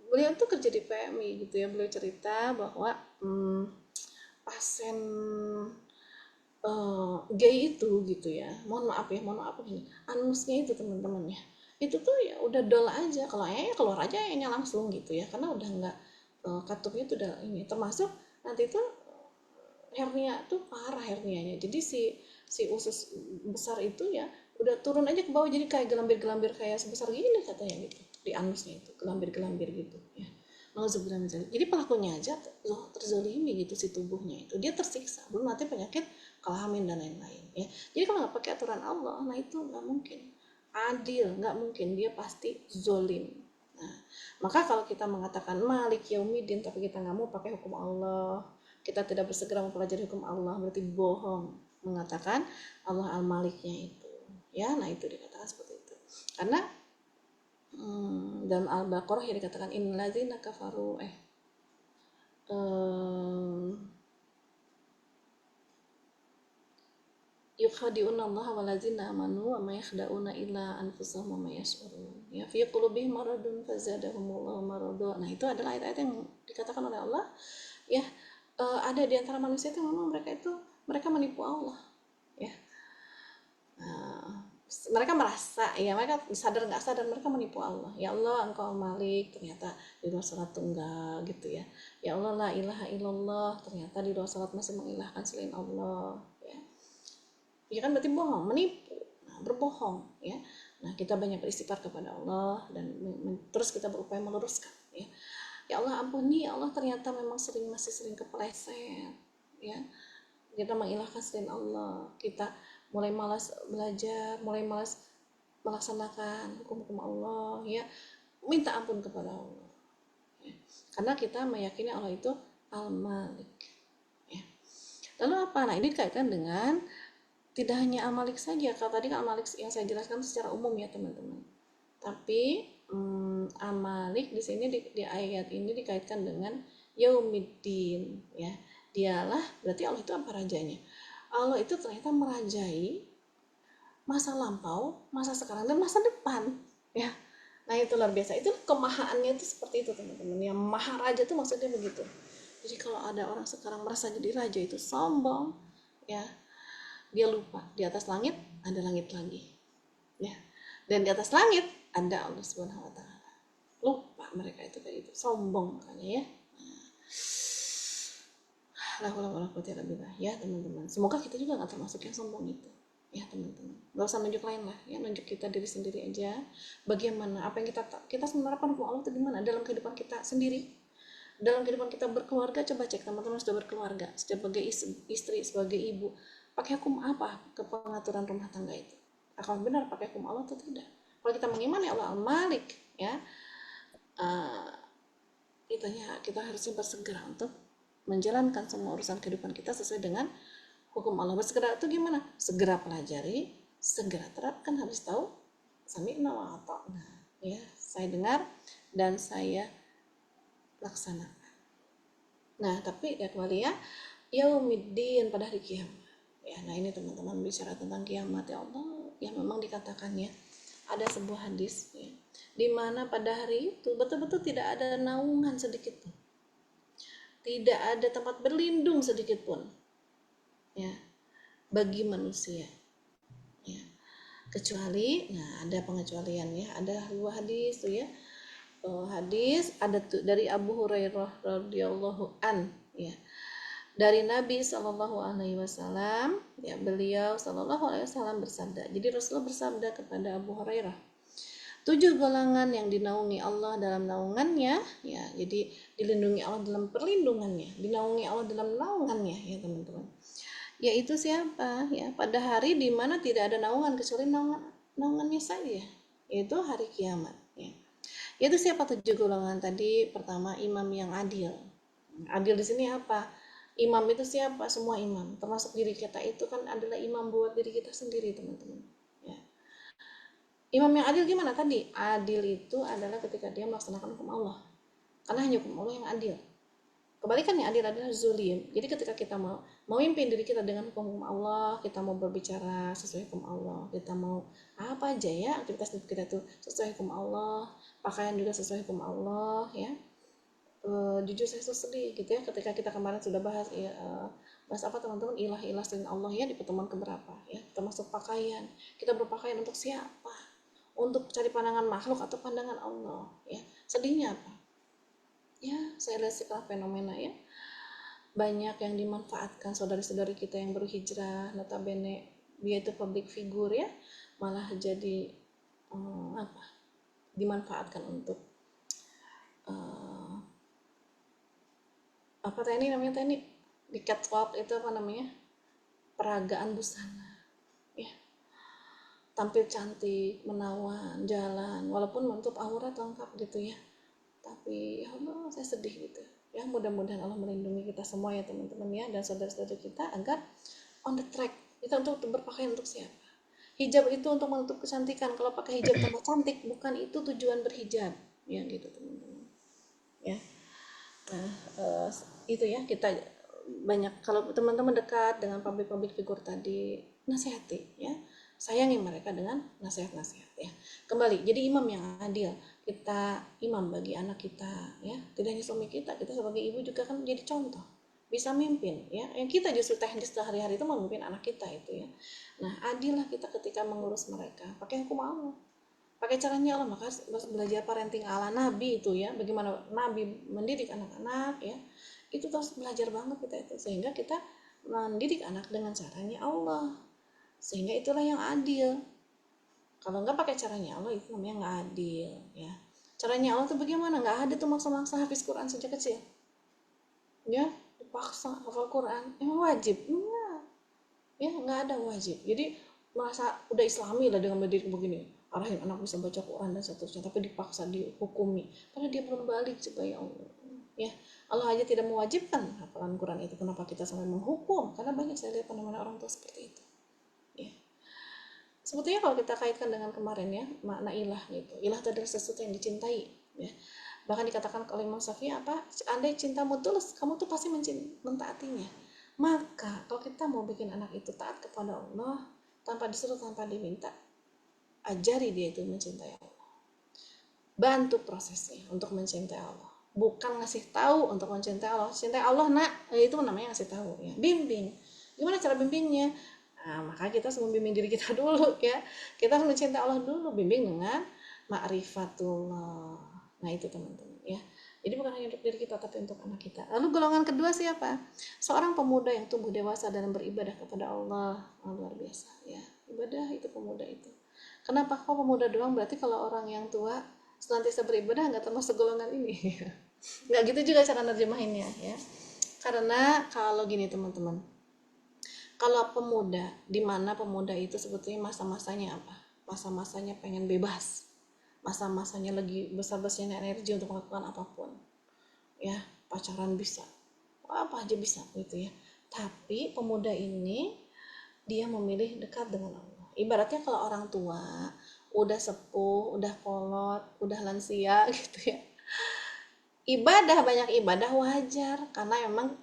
beliau tuh kerja di PMI gitu ya, beliau cerita bahwa pasien gay itu gitu ya, mohon maaf ini anusnya itu teman-teman ya, itu tuh ya udah dol aja, kalau keluar aja langsung gitu ya, karena udah nggak katupnya tuh udah ini, termasuk nanti tuh hernia tuh parah hernianya, jadi si usus besar itu ya udah turun aja ke bawah, jadi kayak gelambir-gelambir kayak sebesar gini katanya gitu di anusnya itu, gelambir-gelambir gitu ya. Jadi pelakunya aja terzolimi gitu, si tubuhnya itu dia tersiksa, belum nanti penyakit kelamin dan lain-lain ya. Jadi kalau nggak pakai aturan Allah, nah itu nggak mungkin adil, nggak mungkin, dia pasti zolim. Nah, maka kalau kita mengatakan Malik Yaumidin tapi kita nggak mau pakai hukum Allah, kita tidak bersegera mempelajari hukum Allah, berarti bohong mengatakan Allah Al-Maliknya itu ya. Nah, itu dikatakan seperti itu karena dalam Al-Baqarah ya dikatakan innalladzina kafaru yukhadi'una Allah waladzina amanu wa ma yakhda'una illa anfusahum wa ma yash'urun ya fi qulubihim maradun fazadahumullahu marada. Nah, itu adalah ayat-ayat yang dikatakan oleh Allah ya, ada di antara manusia itu memang mereka menipu Allah ya. Nah, mereka merasa, ya mereka sadar nggak sadar mereka menipu Allah. Ya Allah, Engkau Malik, ternyata di luar salat tunggal gitu ya. Ya Allah, la ilaha illallah, ternyata di luar salat masih mengilahkan selain Allah. Ya kan berarti bohong, menipu, berbohong ya. Nah, kita banyak beristighfar kepada Allah dan terus kita berupaya meluruskan ya. Ya Allah, ampuni ya Allah, ternyata memang masih sering kepleset ya. Kita mengilahkan selain Allah, kita mulai malas belajar, mulai malas melaksanakan hukum-hukum Allah ya. Minta ampun kepada Allah ya. Karena kita meyakini Allah itu Al-Malik ya. Lalu apa? Nah, ini dikaitkan dengan tidak hanya Al-Malik saja. Kalau tadi kan Al-Malik yang saya jelaskan secara umum ya teman-teman. Tapi Al-Malik di sini di ayat ini dikaitkan dengan Yaumiddin ya. Dialah, berarti Allah itu apa rajanya? Allah itu ternyata merajai masa lampau, masa sekarang, dan masa depan ya. Nah, itu luar biasa. Itu kemahaannya itu seperti itu teman-teman. Yang maha raja itu maksudnya begitu. Jadi kalau ada orang sekarang merasa jadi raja itu sombong ya, dia lupa di atas langit ada langit lagi ya, dan di atas langit ada Allah Subhanahu wa taala. Lupa mereka itu kayak gitu, sombong makanya ya. Ya teman-teman, semoga kita juga nggak termasuk yang sombong itu ya teman-teman. Nggak usah nunjuk lain lah ya, nunjuk kita diri sendiri aja. Bagaimana apa yang kita menerapkan hukum Allah itu gimana dalam kehidupan kita sendiri, dalam kehidupan kita berkeluarga. Coba cek teman-teman sudah berkeluarga, sebagai istri, sebagai ibu, pakai hukum apa ke pengaturan rumah tangga itu? Apakah benar pakai hukum Allah atau tidak? Kalau kita mengimani Allah Al-Malik ya, kita harusnya bersegera untuk menjalankan semua urusan kehidupan kita sesuai dengan hukum Allah. Bersegera itu gimana? Segera pelajari, segera terapkan, habis tahu sami'na wa ata'na ya, saya dengar dan saya laksanakan. Nah, tapi ya kembali ya, Yaumiddin, pada hari kiamat ya. Nah, ini teman-teman bicara tentang kiamat ya Allah, ya memang dikatakannya ada sebuah hadis ya, di mana pada hari itu betul-betul tidak ada naungan sedikit pun, tidak ada tempat berlindung sedikit pun ya bagi manusia ya, kecuali, nah ada pengecualian ya, ada dua hadis tuh ya. Hadis ada tuh dari Abu Hurairah radhiyallahu an ya, dari Nabi Shallallahu Alaihi Wasallam ya, beliau Shallallahu Alaihi Wasallam bersabda. Jadi Rasulullah bersabda kepada Abu Hurairah, 7 golongan yang dinaungi Allah dalam naungannya ya, jadi dilindungi Allah dalam perlindungannya, dinaungi Allah dalam naungannya ya teman-teman. Yaitu siapa ya? Pada hari di mana tidak ada naungan kecuali naungannya saja, yaitu hari kiamat ya. Yaitu siapa 7 golongan tadi? Pertama, imam yang adil. Adil di sini apa? Imam itu siapa? Semua imam, termasuk diri kita itu kan adalah imam buat diri kita sendiri teman-teman ya. Imam yang adil gimana tadi? Adil itu adalah ketika dia melaksanakan hukum Allah, karena hanya hukum Allah yang adil. Kebalikannya adil adalah zulim. Jadi ketika kita mau memimpin diri kita dengan hukum Allah, kita mau berbicara sesuai hukum Allah, kita mau apa aja ya, aktivitas kita itu sesuai hukum Allah, pakaian juga sesuai hukum Allah ya. Jujur saya sedih gitu ya, ketika kita kemarin sudah bahas ya, bahas apa teman-teman, ilah selain Allah ya, di pertemuan keberapa ya, termasuk pakaian. Kita berpakaian untuk siapa? Untuk cari pandangan makhluk atau pandangan Allah ya. Sedihnya apa? Ya, saya lihat sekarang fenomena ya, banyak yang dimanfaatkan saudari-saudari kita yang baru hijrah, notabene dia itu public figure ya, malah jadi dimanfaatkan untuk apa teknik namanya, teknik di catwalk itu apa namanya, peragaan busana ya, tampil cantik, menawan, jalan walaupun menutup aurat lengkap gitu ya. Tapi ya Allah, saya sedih gitu ya. Mudah-mudahan Allah melindungi kita semua ya teman-teman ya, dan saudara-saudara kita agar on the track. Kita untuk berpakaian untuk siapa? Hijab itu untuk menutup kecantikan. Kalau pakai hijab tambah cantik, bukan itu tujuan berhijab ya gitu teman-teman ya. Nah, itu ya, kita banyak, kalau teman-teman dekat dengan public figure tadi, nasihati ya, sayangi mereka dengan nasihat-nasihat ya. Kembali, jadi imam yang adil, kita imam bagi anak kita ya, tidak hanya suami kita sebagai ibu juga kan jadi contoh. bisa mimpin ya. Yang kita justru teknis sehari-hari itu memimpin anak kita itu ya. Nah, adillah kita ketika mengurus mereka pakai hukum Allah, pakai caranya Allah. Maka harus belajar parenting ala Nabi itu ya, bagaimana Nabi mendidik anak-anak ya, itu terus belajar banget kita itu, sehingga kita mendidik anak dengan caranya Allah, sehingga itulah yang adil. Kalau nggak pakai caranya Allah itu namanya nggak adil ya. Caranya Allah tuh bagaimana? Nggak ada tuh maksa-maksa hafiz Quran sejak kecil ya, dipaksa hafal Quran. Emang wajib? Enggak ya, nggak ada wajib. Jadi merasa udah islami lah dengan mendidik begini, arahin anak bisa baca Quran dan seterusnya, tapi dipaksa, dihukumi padahal dia belum balik coba ya Allah ya. Allah aja tidak mewajibkan hafalan Quran itu, kenapa kita sampai menghukum? Karena banyak saya lihat fenomena orang tua seperti itu ya. Sebetulnya kalau kita kaitkan dengan kemarin ya, makna ilah gitu, ilah itu adalah sesuatu yang dicintai ya. Bahkan dikatakan oleh Imam Syafi'i apa, andai cintamu tulus, kamu tuh pasti mentaatinya. Maka kalau kita mau bikin anak itu taat kepada Allah tanpa disuruh, tanpa diminta, ajari dia itu mencintai Allah, bantu prosesnya untuk mencintai Allah, bukan ngasih tahu untuk mencintai Allah. Cintai Allah nak, itu namanya ngasih tahu ya. Bimbing, gimana cara bimbingnya? Nah, maka kita harus membimbing diri kita dulu ya. Kita harus mencintai Allah dulu, bimbing dengan ma'rifatullah. Nah itu teman-teman ya. Jadi bukan hanya untuk diri kita, tapi untuk anak kita. Lalu golongan kedua siapa? Seorang pemuda yang tumbuh dewasa dalam beribadah kepada Allah. Luar biasa ya. Ibadah itu pemuda itu. Kenapa kok pemuda doang? Berarti kalau orang yang tua senantiasa beribadah nggak termasuk golongan ini. Nggak gitu juga cara nerjemahinnya ya. Karena kalau gini teman-teman, kalau pemuda, di mana pemuda itu sebetulnya masa-masanya apa? Masa-masanya pengen bebas, masa-masanya lagi besar-besarnya energi untuk melakukan apapun ya, pacaran bisa, apa aja bisa gitu ya. Tapi pemuda ini dia memilih dekat dengan Allah. Ibaratnya kalau orang tua udah sepuh, udah kolot, udah lansia gitu ya, ibadah, banyak ibadah wajar, karena memang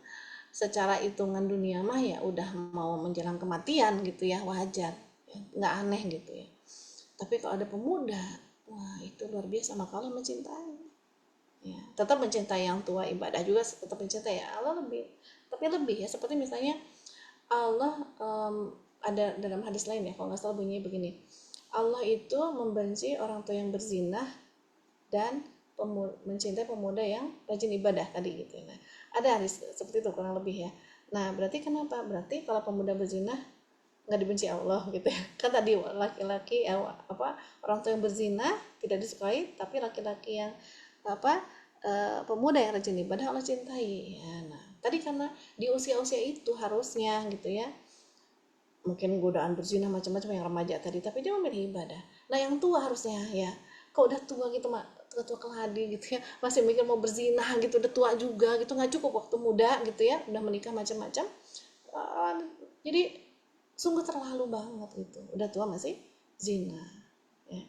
secara hitungan dunia mah ya udah mau menjelang kematian gitu ya, wajar ya, nggak aneh gitu ya. Tapi kalau ada pemuda, wah itu luar biasa, maka Allah mencintai ya. Tetap mencintai yang tua, ibadah juga tetap mencintai ya, Allah lebih, tapi lebih ya. Seperti misalnya Allah ada dalam hadis lain ya, kalau nggak salah bunyinya begini, Allah itu membenci orang tua yang berzina dan mencintai pemuda yang rajin ibadah tadi gitu. Nah, ada hadis seperti itu kurang lebih ya. Nah, berarti kenapa? Berarti kalau pemuda berzina nggak dibenci Allah gitu ya. Kan tadi laki-laki orang tua yang berzina tidak disukai, tapi laki-laki yang pemuda yang rajin ibadah Allah cintai ya. Nah, tadi karena di usia-usia itu harusnya gitu ya, mungkin godaan berzina macam-macam yang remaja tadi, tapi dia memilih ibadah. Nah, yang tua harusnya ya, kok udah tua gitu tua keladi gitu ya, masih mikir mau berzina gitu, udah tua juga gitu, nggak cukup waktu muda gitu ya, udah menikah macam-macam. Jadi sungguh terlalu banget gitu, udah tua masih zina ya.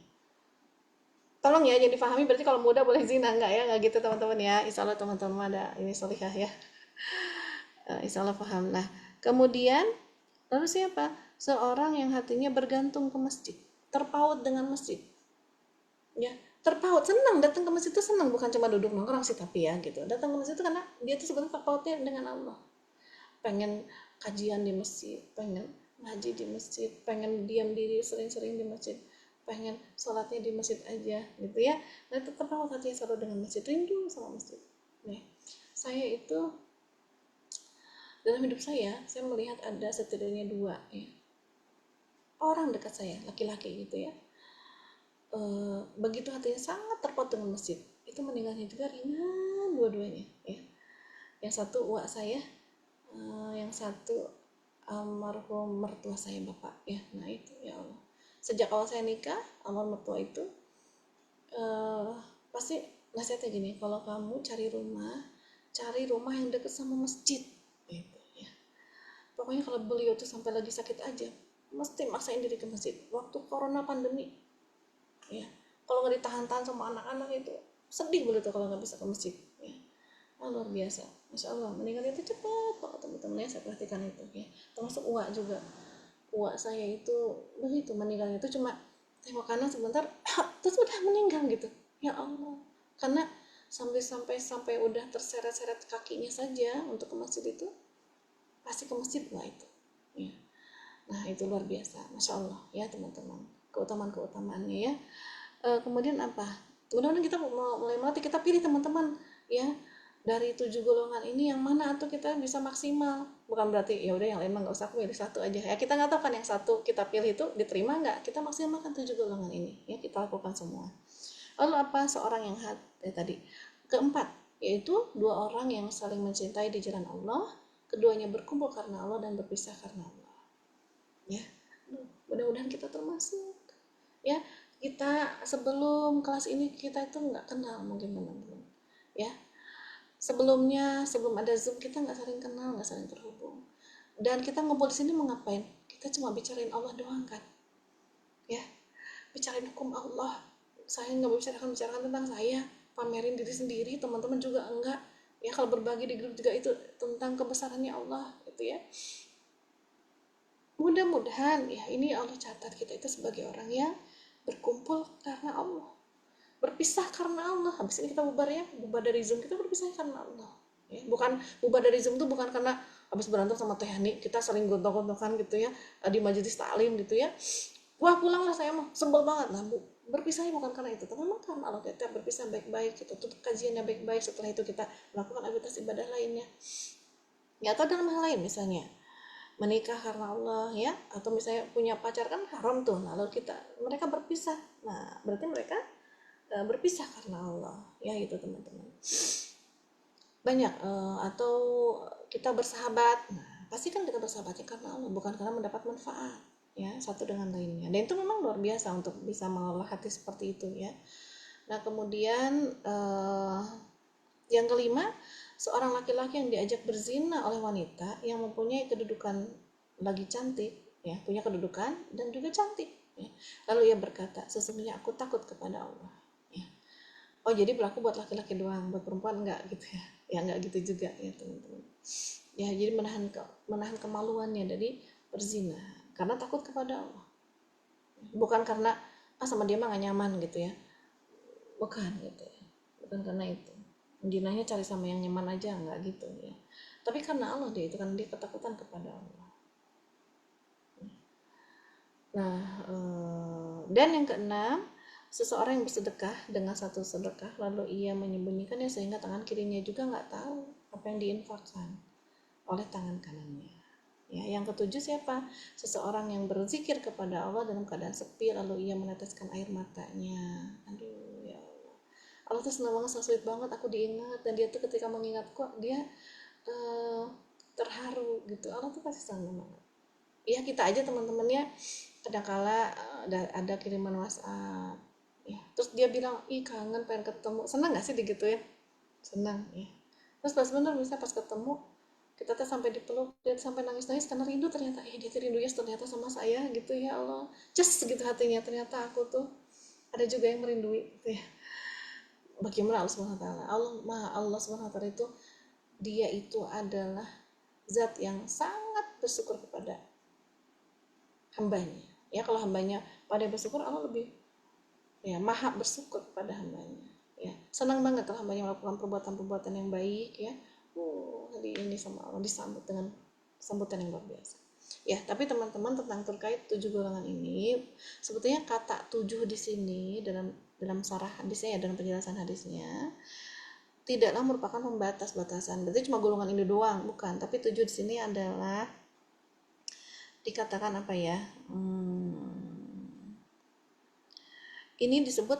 Tolong ya, jadi dipahami berarti kalau muda boleh zina, enggak ya, nggak gitu teman-teman ya. Insya Allah teman-teman ada ini solihah ya. Insya Allah paham. Nah, kemudian lalu siapa? Seorang yang hatinya bergantung ke masjid, terpaut dengan masjid ya, terpaut, senang datang ke masjid itu, senang, bukan cuma duduk nongkrong sih, tapi ya gitu, datang ke masjid itu karena dia tuh sebenarnya terpautnya dengan Allah, pengen kajian di masjid, pengen ngaji di masjid, pengen diam diri sering-sering di masjid, pengen sholatnya di masjid aja gitu ya. Nah, itu terpaut hatinya selalu dengan masjid, rindu sama masjid. Nah, saya itu dalam hidup saya melihat ada setidaknya dua ya, orang dekat saya, laki-laki gitu ya, begitu hatinya sangat terpaut dengan masjid, itu meninggalnya juga ringan dua-duanya ya. Yang satu uak saya, yang satu almarhum mertua saya, bapak ya. Nah itu ya Allah, sejak awal saya nikah, almarhum mertua itu pasti nasihatnya gini, kalau kamu cari rumah yang dekat sama masjid gitu ya. Pokoknya kalau beliau tuh sampai lagi sakit aja mesti maksain diri ke masjid. Waktu corona pandemi ya, kalau nggak ditahan-tahan sama anak-anak itu sedih beliau tuh kalau nggak bisa ke masjid ya. Luar biasa, masya Allah, meninggalnya itu cepat kok teman-teman ya. Saya perhatikan itu ya, termasuk uak juga. Uak saya itu begitu, meninggalnya itu cuma tengok kanan sebentar terus udah meninggal gitu ya Allah. Karena sampai udah terseret-seret kakinya saja untuk ke masjid itu, pasti ke masjid nggak itu ya. Nah itu luar biasa, Masya Allah ya teman-teman, keutamaan-keutamaannya ya. Kemudian apa, mudah-mudahan kita mulai melatih, kita pilih teman-teman ya, dari 7 golongan ini yang mana atau kita bisa maksimal. Bukan berarti ya udah yang lain mah nggak usah, aku pilih satu aja ya, kita nggak tahu kan yang satu kita pilih itu diterima nggak, kita maksimalkan 7 golongan ini ya, kita lakukan semua. Lalu apa, seorang yang tadi keempat, yaitu 2 orang yang saling mencintai di jalan Allah, keduanya berkumpul karena Allah dan berpisah karena Allah ya. Mudah-mudahan kita termasuk ya. Kita sebelum kelas ini kita itu nggak kenal mungkin teman-teman ya, sebelum ada Zoom kita nggak saling kenal, nggak saling terhubung, dan kita ngumpul di sini mau ngapain? Kita cuma bicarain Allah doang kan ya, bicarain hukum Allah. Saya nggak bicarakan tentang saya, pamerin diri sendiri, teman-teman juga enggak ya. Kalau berbagi di grup juga itu tentang kebesarannya Allah gitu ya. Mudah-mudahan ya ini Allah catat kita itu sebagai orang yang berkumpul karena Allah, berpisah karena Allah. Habis ini kita bubar ya, bubar dari Zoom kita berpisah karena Allah ya. Bukan bubar dari Zoom tuh bukan karena habis berantem sama Teh Yani kita sering gontok-gontokan gitu ya di majelis taklim gitu ya, wah pulang lah saya mah sebel banget lah Bu. Berpisahnya bukan karena itu, tapi memang karena Allah. Kita berpisah baik-baik, kita tutup kajiannya baik-baik, setelah itu kita melakukan aktivitas ibadah lainnya ya. Atau dalam hal lain misalnya menikah karena Allah ya, atau misalnya punya pacar kan haram tuh, lalu mereka berpisah, nah berarti mereka berpisah karena Allah ya gitu teman-teman. Banyak atau kita bersahabat, nah pasti kan kita bersahabatnya karena Allah, bukan karena mendapat manfaat ya satu dengan lainnya. Dan itu memang luar biasa untuk bisa mengelola hati seperti itu ya. Nah kemudian yang kelima, seorang laki-laki yang diajak berzina oleh wanita yang mempunyai kedudukan lagi cantik ya, punya kedudukan dan juga cantik ya. Lalu ia berkata, sesungguhnya aku takut kepada Allah ya. Oh jadi berlaku buat laki-laki doang, buat perempuan enggak gitu ya. Ya enggak gitu juga ya teman-teman ya. Jadi menahan kemaluannya dari berzina karena takut kepada Allah, bukan karena sama dia mah gak nyaman gitu ya, bukan gitu ya, bukan karena itu jinahnya cari sama yang nyaman aja, enggak gitu ya, tapi karena Allah dia itu, kan dia ketakutan kepada Allah. Nah dan yang keenam, seseorang yang bersedekah dengan satu sedekah lalu ia menyembunyikannya sehingga tangan kirinya juga nggak tahu apa yang diinfakkan oleh tangan kanannya ya. Yang ketujuh siapa? Seseorang yang berzikir kepada Allah dalam keadaan sepi lalu ia meneteskan air matanya. Aduh ya Allah, Allah tuh senang banget, sweet banget aku diingat, dan dia tuh ketika mengingatku dia terharu gitu. Allah tuh pasti senang banget ya. Kita aja teman-temannya kadangkala ada kiriman WhatsApp ya, terus dia bilang ih kangen pengen ketemu, senang gak sih digituin? Senang ya. Terus pas bener misalnya pas ketemu kita tuh sampai dipeluk, dia sampai nangis-nangis karena rindu, ternyata dia tuh rindunya ternyata sama saya gitu ya. Allah just gitu hatinya, ternyata aku tuh ada juga yang merindui gitu ya. Bagaimana Allah SWT? Allah SWT itu dia itu adalah zat yang sangat bersyukur kepada hambanya ya. Kalau hambanya pada bersyukur, Allah lebih ya maha bersyukur kepada hambanya ya. Senang banget kalau hambanya melakukan perbuatan-perbuatan yang baik ya. Hari ini sama Allah disambut dengan sambutan yang luar biasa ya. Tapi teman-teman, tentang terkait 7 golongan ini, sebetulnya kata 7 di sini dalam sarah hadisnya ya, dalam penjelasan hadisnya tidaklah merupakan pembatas-batasan, berarti cuma golongan ini doang, bukan. Tapi 7 di sini adalah dikatakan apa ya, ini disebut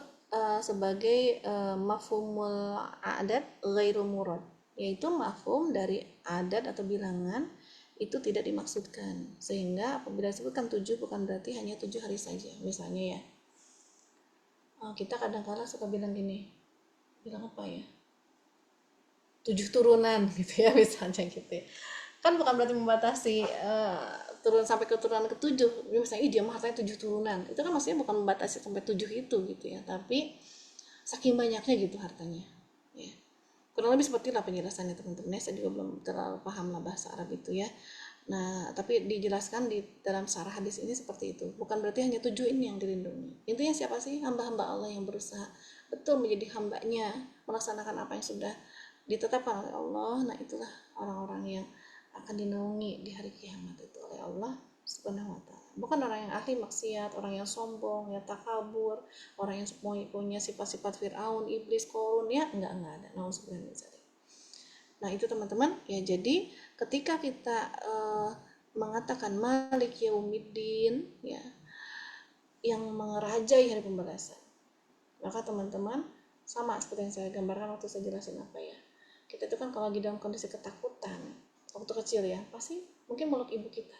sebagai mafhumul adat ghairu murad, yaitu mafhum dari adat atau bilangan itu tidak dimaksudkan, sehingga apabila disebutkan 7 bukan berarti hanya 7 hari saja. Misalnya ya, kita kadang-kala suka bilang gini, bilang apa ya, 7 turunan gitu ya misalnya gitu ya, kan bukan berarti membatasi turun sampai ke turunan ke-7. Misalnya dia mah hartanya 7 turunan, itu kan maksudnya bukan membatasi sampai 7 itu gitu ya, tapi saking banyaknya gitu hartanya ya. Kurang lebih seperti lah penjelasannya teman-teman. Saya juga belum terlalu paham lah bahasa Arab itu ya. Nah tapi dijelaskan di dalam sarah hadis ini seperti itu, bukan berarti hanya 7 ini yang dilindungi. Intinya siapa sih? Hamba-hamba Allah yang berusaha betul menjadi hambanya melaksanakan apa yang sudah ditetapkan oleh Allah. Nah itulah orang-orang yang akan dinaungi di hari kiamat itu oleh Allah Subhanahu wa Ta'ala. Bukan orang yang ahli maksiat, orang yang sombong, yang takabur, orang yang punya sifat-sifat Fir'aun, iblis, korun, ya enggak ada. Nah itu teman-teman ya. Jadi ketika kita mengatakan Malik Yaumiddin ya, yang mengerajai hari pembalasan, maka teman-teman sama seperti yang saya gambarkan waktu saya jelasin apa ya, kita itu kan kalau lagi dalam kondisi ketakutan waktu kecil ya, pasti mungkin meluk ibu kita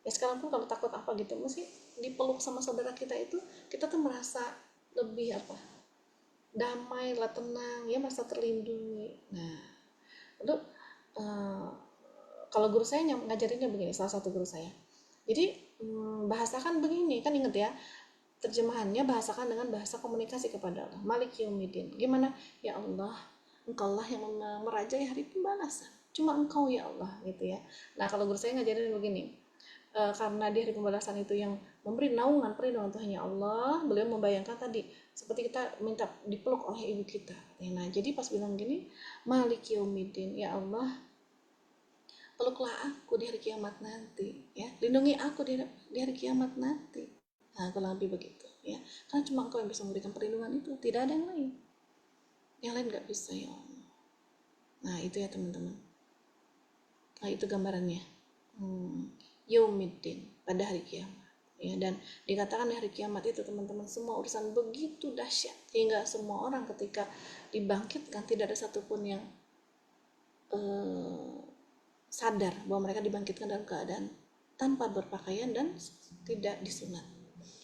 ya. Sekarang pun kalau takut apa gitu, mesti dipeluk sama saudara kita itu, kita tuh merasa lebih apa, damai lah, tenang ya, merasa terlindungi. Nah lalu kalau guru saya ngajarinnya begini, salah satu guru saya, jadi bahasakan begini, kan inget ya terjemahannya, bahasakan dengan bahasa komunikasi kepada Allah. Malik Yaumiddin, gimana? Ya Allah, Engkau lah yang merajai hari pembalasan, cuma Engkau ya Allah gitu ya. Nah kalau guru saya ngajarin begini, karena di hari pembalasan itu yang memberi naungan perlindungan itu hanya Allah, beliau membayangkan tadi seperti kita minta dipeluk oleh ibu kita. Nah jadi pas bilang gini, Malik Yaumiddin, ya Allah, peluklah aku di hari kiamat nanti ya, lindungi aku di hari kiamat nanti. Nah kurang lebih begitu ya, karena cuma Engkau yang bisa memberikan perlindungan itu, tidak ada yang lain nggak bisa ya Allah. Nah itu ya teman-teman, nah itu gambarannya Yaumiddin, pada hari kiamat ya. Dan dikatakan di hari kiamat itu teman-teman, semua urusan begitu dahsyat hingga semua orang ketika dibangkitkan tidak ada satupun yang sadar bahwa mereka dibangkitkan dalam keadaan tanpa berpakaian dan tidak disunat.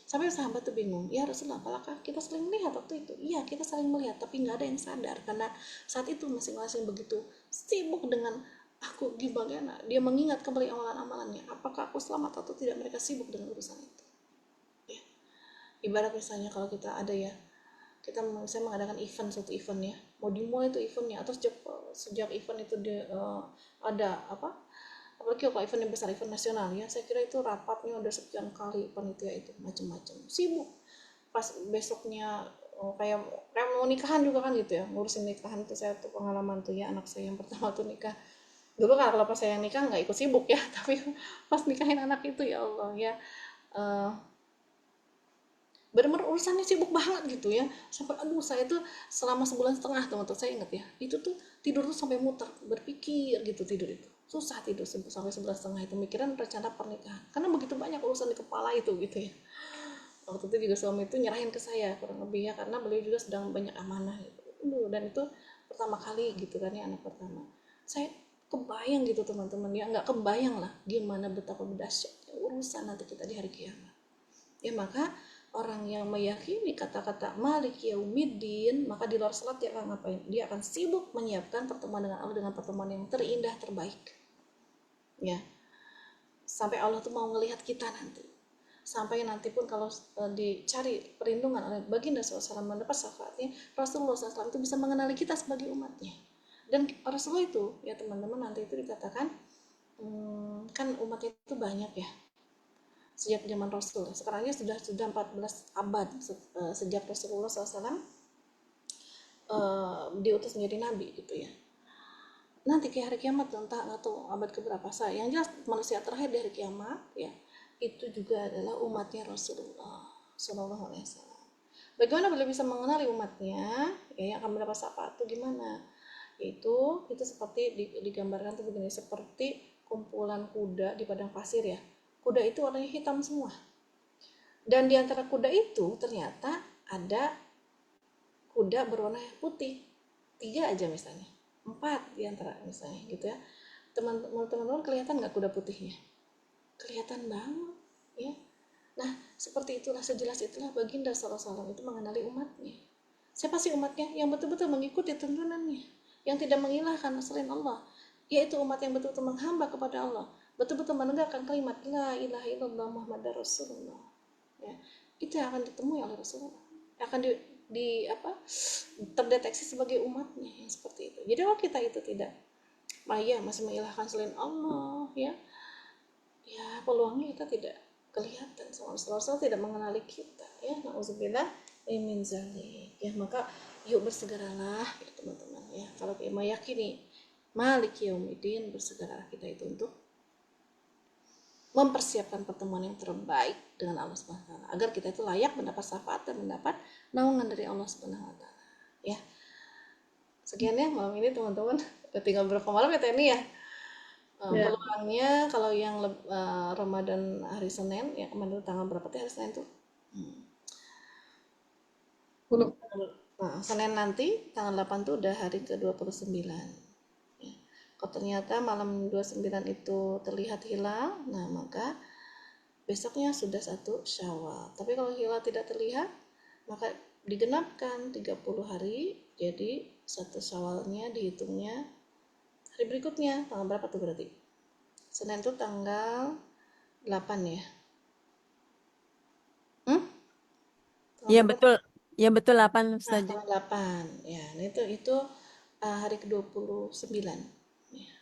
Sampai sahabat tuh bingung, ya Rasulullah, apakah kita saling melihat waktu itu? Iya, kita saling melihat, tapi nggak ada yang sadar karena saat itu masing-masing begitu sibuk dengan aku gimana. Dia mengingat kembali amalan-amalannya, apakah aku selamat atau tidak. Mereka sibuk dengan urusan itu ya. Ibarat misalnya kalau kita ada ya, saya mengadakan suatu event ya, mau dimulai itu eventnya, atau sejak event itu ada apa, apalagi kalau event yang besar, event nasional ya, saya kira itu rapatnya udah sekian kali, panitia itu macam-macam sibuk. Pas besoknya kayak mau nikahan juga kan gitu ya, ngurusin nikahan itu. Saya tuh pengalaman tuh ya, anak saya yang pertama tuh nikah dulu kan, kalau pas saya nikah nggak ikut sibuk ya, tapi pas nikahin anak itu ya Allah ya, benar-benar urusannya sibuk banget gitu ya, sampai aduh saya tuh selama 1,5 bulan teman-teman, saya ingat ya, itu tuh tidur tuh sampai muter, berpikir gitu, tidur itu susah tidur sampai 1,5 bulan itu, mikiran rencana pernikahan karena begitu banyak urusan di kepala itu gitu ya. Waktu itu juga suami itu nyerahin ke saya kurang lebih ya, karena beliau juga sedang banyak amanah gitu. Dan itu pertama kali gitu kan ya, anak pertama. Saya kebayang gitu teman-teman ya, nggak kebayang lah gimana betapa dahsyatnya urusan nanti kita di hari kiamat ya. Maka orang yang meyakini kata-kata Malik Yaumiddin, maka di luar salat dia akan ngapain? Dia akan sibuk menyiapkan pertemuan dengan Allah dengan pertemuan yang terindah, terbaik ya, sampai Allah tuh mau ngelihat kita nanti. Sampai nanti pun kalau dicari perlindungan oleh baginda SAW, mendapat syafaatnya, Rasulullah SAW itu bisa mengenali kita sebagai umatnya. Dan Rasulullah itu ya teman-teman, nanti itu dikatakan kan umatnya itu banyak ya, sejak zaman Rasul. Sekarangnya sudah 14 abad sejak Rasulullah SAW diutus menjadi nabi gitu ya. Nanti ke hari kiamat entah atau abad keberapa, yang jelas manusia terakhir di hari kiamat ya, itu juga adalah umatnya Rasulullah Sallallahu Alaihi Wasallam. Bagaimana beliau bisa mengenali umatnya ya, yang akan mendapat syafaat itu gimana? Itu seperti digambarkan tuh begini, seperti kumpulan kuda di padang pasir ya. Kuda itu warnanya hitam semua, dan di antara kuda itu ternyata ada kuda berwarna putih 3 aja misalnya, 4 di antara misalnya gitu ya. Teman-teman kelihatan nggak kuda putihnya? Kelihatan banget ya. Nah seperti itulah, sejelas itulah baginda SAW itu mengenali umatnya. Siapa sih umatnya? Yang betul-betul mengikuti tuntunannya, yang tidak mengilahkan selain Allah, yaitu umat yang betul-betul menghamba kepada Allah, betul-betul menegakkan kalimat la ilaha illallah Muhammadar Rasulullah ya. Itu yang akan ditemui oleh Rasulullah, akan terdeteksi sebagai umatnya yang seperti itu. Jadi kalau kita itu tidak masih mengilahkan selain Allah ya peluangnya kita tidak kelihatan, Rasulullah tidak mengenali kita ya, nauzubillah min zalik ya. Maka yuk bersegeralah gitu, teman-teman ya. Kalau kita meyakini Maliki Yaumiddin, bersegeralah kita itu untuk mempersiapkan pertemuan yang terbaik dengan Allah Subhanahu wa taala agar kita itu layak mendapat syafaat dan mendapat naungan dari Allah Subhanahu wa taala ya. Sekian ya malam ini teman-teman. Udah tinggal berapa malam ya Teni ya? Ya. Peluangnya kalau yang Ramadan hari Senin ya, kemarin tanggal berapa tuh hari Senin tuh? 10. Nah, Senin nanti tanggal 8 tuh udah hari ke-29 ya. Kalau ternyata malam 29 itu terlihat hilang, nah maka besoknya sudah 1 Syawal. Tapi kalau hilal tidak terlihat, maka digenapkan 30 hari, jadi 1 Syawalnya dihitungnya hari berikutnya. Tanggal berapa tuh berarti? Senin itu tanggal 8 ya? Iya betul. Ya betul 8 Nah, Ustazah. tanggal 8. Ya, nah itu hari ke-29. Ya.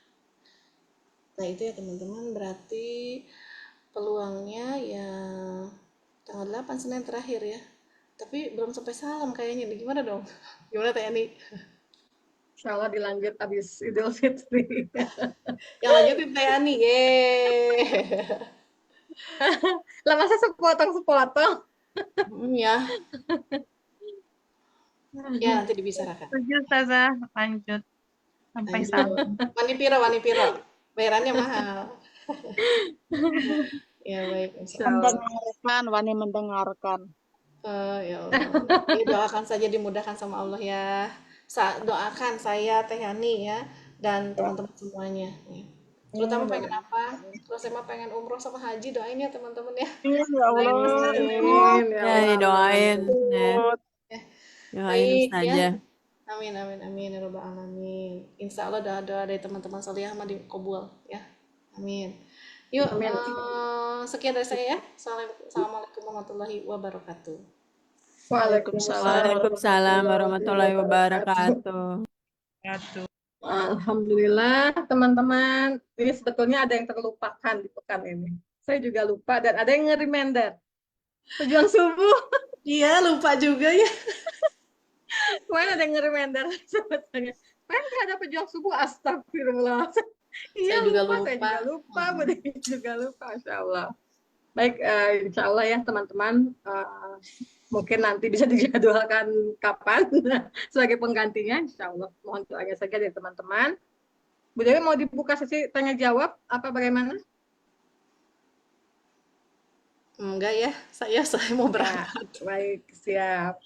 Nah, itu ya teman-teman, berarti peluangnya ya tanggal 8 Senin terakhir ya. Tapi belum sampai salam kayaknya nih. Gimana dong? Gimana Teh Ani? Insya Allah dilanjut habis Idul Fitri. Yang lanjutin Teh Ani. Yeay. Lah masa sepotong-sepotong? Ya. Ya, nanti dibicarakan. Setuju Ustazah, lanjut sampai Lanjut. salam. Wani piro. Bayarannya mahal. Ya baik, insya Allah. Mendengarkan, Wani mendengarkan. Ya Allah. Ya, doakan saja dimudahkan sama Allah ya. Doakan saya Teh Yani ya dan teman-teman semuanya. Ya. Terutama pengen apa? Kalau saya mah pengen umroh sama haji, doain ya teman-teman ya. Ya Allah. Amin, ya Ya Allah. didoain. Ya. Doain Baik ya. Ustazah. Amin ya rabbal alamin. Insya Allah doa-doa dari teman-teman solihah mah dikabul ya. Amin. Yuk, sekian dari saya ya. Assalamualaikum warahmatullahi wabarakatuh. Waalaikumsalam warahmatullahi wabarakatuh. Alhamdulillah teman-teman, ini sebetulnya ada yang terlupakan di pekan ini. Saya juga lupa dan ada yang nge-reminder. Pejuang subuh. Iya, lupa juga ya. Kemarin ada yang nge-reminder sebetulnya. Kan nggak ada pejuang subuh, astagfirullah. Iya, Saya juga lupa, saya juga lupa, Budi juga lupa, Insya Allah. Baik, Insya Allah ya teman-teman, mungkin nanti bisa dijadwalkan kapan sebagai penggantinya, Insya Allah. Mohon doanya saja dari teman-teman. Bu Dewi mau dibuka sesi tanya jawab apa bagaimana? Enggak ya, saya mau berangkat. Baik, siap.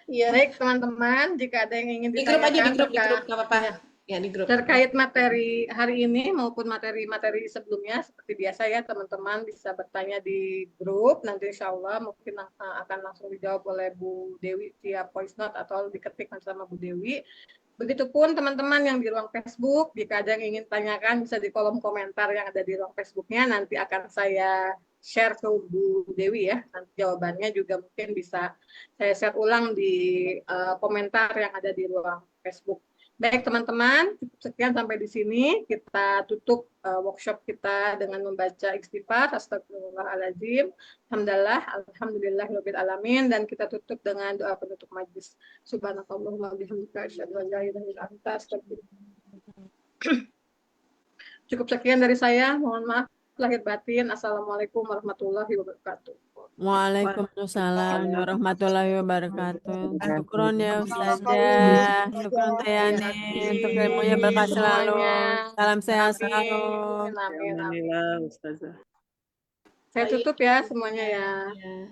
Iya. Baik teman-teman, jika ada yang ingin Di grup aja, ditanyakan di grup nggak apa-apa. Ya, di grup. terkait materi hari ini maupun materi-materi sebelumnya, seperti biasa ya teman-teman bisa bertanya di grup. Nanti Insya Allah mungkin akan langsung dijawab oleh Bu Dewi via voice note atau diketik sama Bu Dewi. Begitupun teman-teman yang di ruang Facebook, jika ada yang ingin tanyakan bisa di kolom komentar yang ada di ruang Facebooknya, nanti akan saya share ke Bu Dewi ya. Nanti jawabannya juga mungkin bisa saya share ulang di komentar yang ada di ruang Facebook. Baik teman-teman, cukup sekian sampai di sini. Kita tutup workshop kita dengan membaca istighfar, astagfirullahaladzim, alhamdulillahirabbil alamin, dan kita tutup dengan doa penutup majlis. Subhanakallahumma bihamdika asyhadu an la ilaha illa anta astaghfiruka. Cukup sekian dari saya. Mohon maaf lahir batin. Assalamualaikum warahmatullahi wabarakatuh. Waalaikumsalam warahmatullahi wabarakatuh. Syukron ya Ustazah. Syukron Teh Yani untuk ilmunya berkah selalu. Salam sehat selalu. Amin. Alhamdulillah Ustazah. Saya tutup ya semuanya ya. Ya.